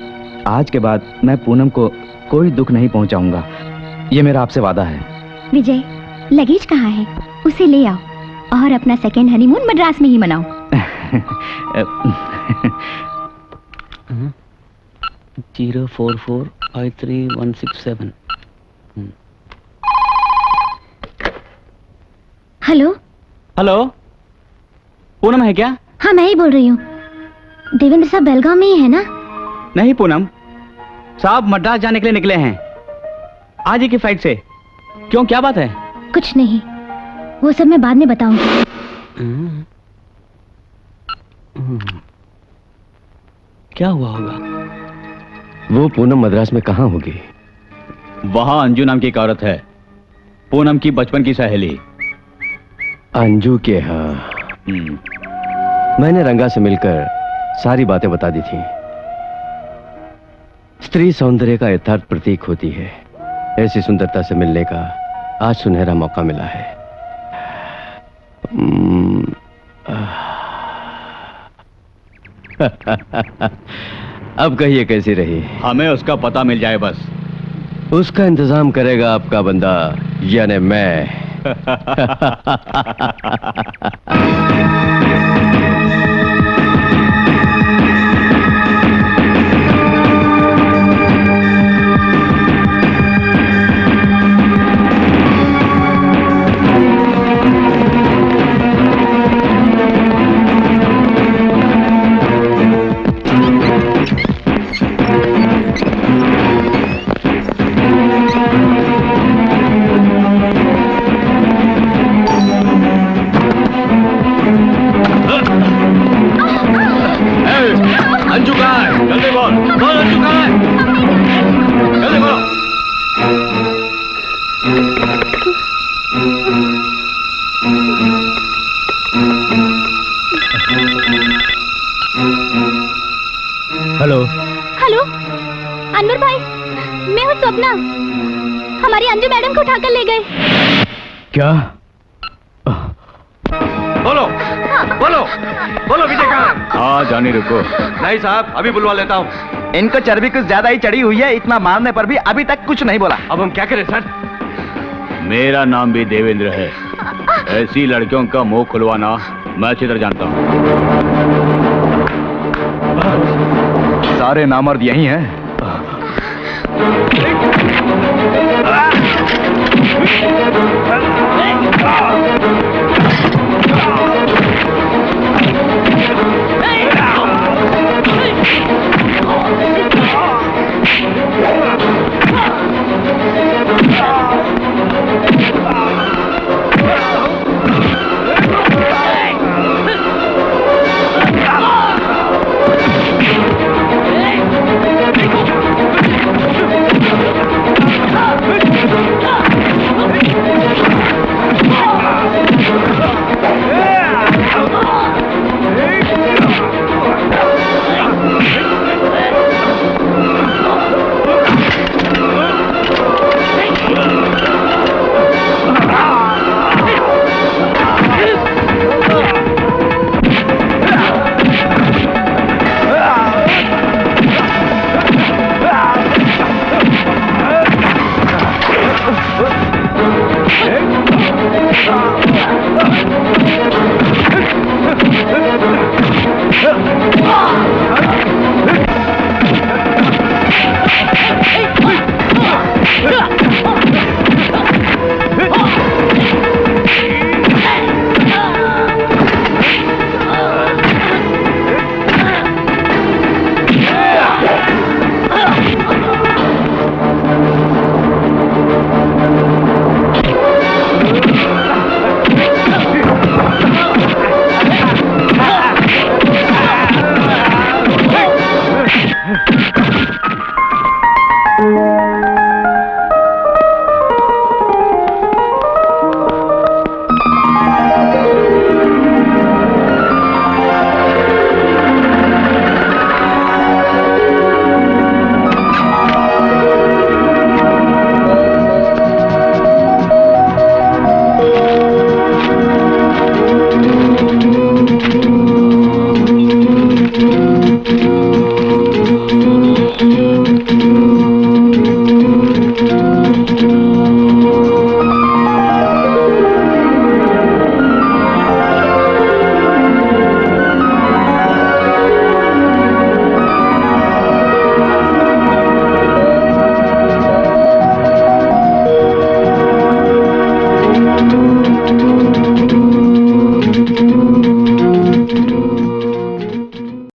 आज के बाद मैं पूनम को कोई दुख नहीं पहुंचाऊंगा, ये मेरा आपसे वादा है। विजय, लगेज कहाँ है? उसे ले आओ और अपना सेकेंड हनीमून मद्रास में ही मनाओ। 044536167। हेलो। हेलो, पूनम है क्या? हाँ, मैं ही बोल रही हूँ। देवेंद्र साहब बेलगांव में ही है ना? नहीं पूनम, साहब मद्रास जाने के लिए निकले हैं आज ही की फ्लाइट से। क्यों, क्या बात है? कुछ नहीं, वो सब मैं बाद में बताऊंगी। क्या हुआ होगा? वो पूनम मद्रास में कहाँ होगी? वहां अंजू नाम की एक औरत है, पूनम की बचपन की सहेली। अंजू के यहाँ? मैंने रंगा से मिलकर सारी बातें बता दी थी। स्त्री सौंदर्य का यथार्थ प्रतीक होती है। ऐसी सुंदरता से मिलने का आज सुनहरा मौका मिला है। अब कहिए कैसी रही? हमें उसका पता मिल जाए बस। उसका इंतजाम करेगा आपका बंदा, यानी मैं। अंजू कहाँ है? जल्दी बोल, बोल अंजू कहाँ है? जल्दी बोलो। हेलो। हेलो अनवर भाई, मैं हूँ स्वप्ना। हमारी अंजू मैडम को उठाकर ले गए। क्या? बोलो, बोलो, बोलो विजय कहाँ है? हाँ जानी रुको। नहीं साहब, अभी बुलवा लेता हूँ। इनको चर्बी कुछ ज्यादा ही चढ़ी हुई है, इतना मारने पर भी अभी तक कुछ नहीं बोला। अब हम क्या करें सर? मेरा नाम भी देवेंद्र है। ऐसी लड़कियों का मुंह खुलवाना मैं अच्छी तरह जानता हूँ। सारे नामर्द यही हैं।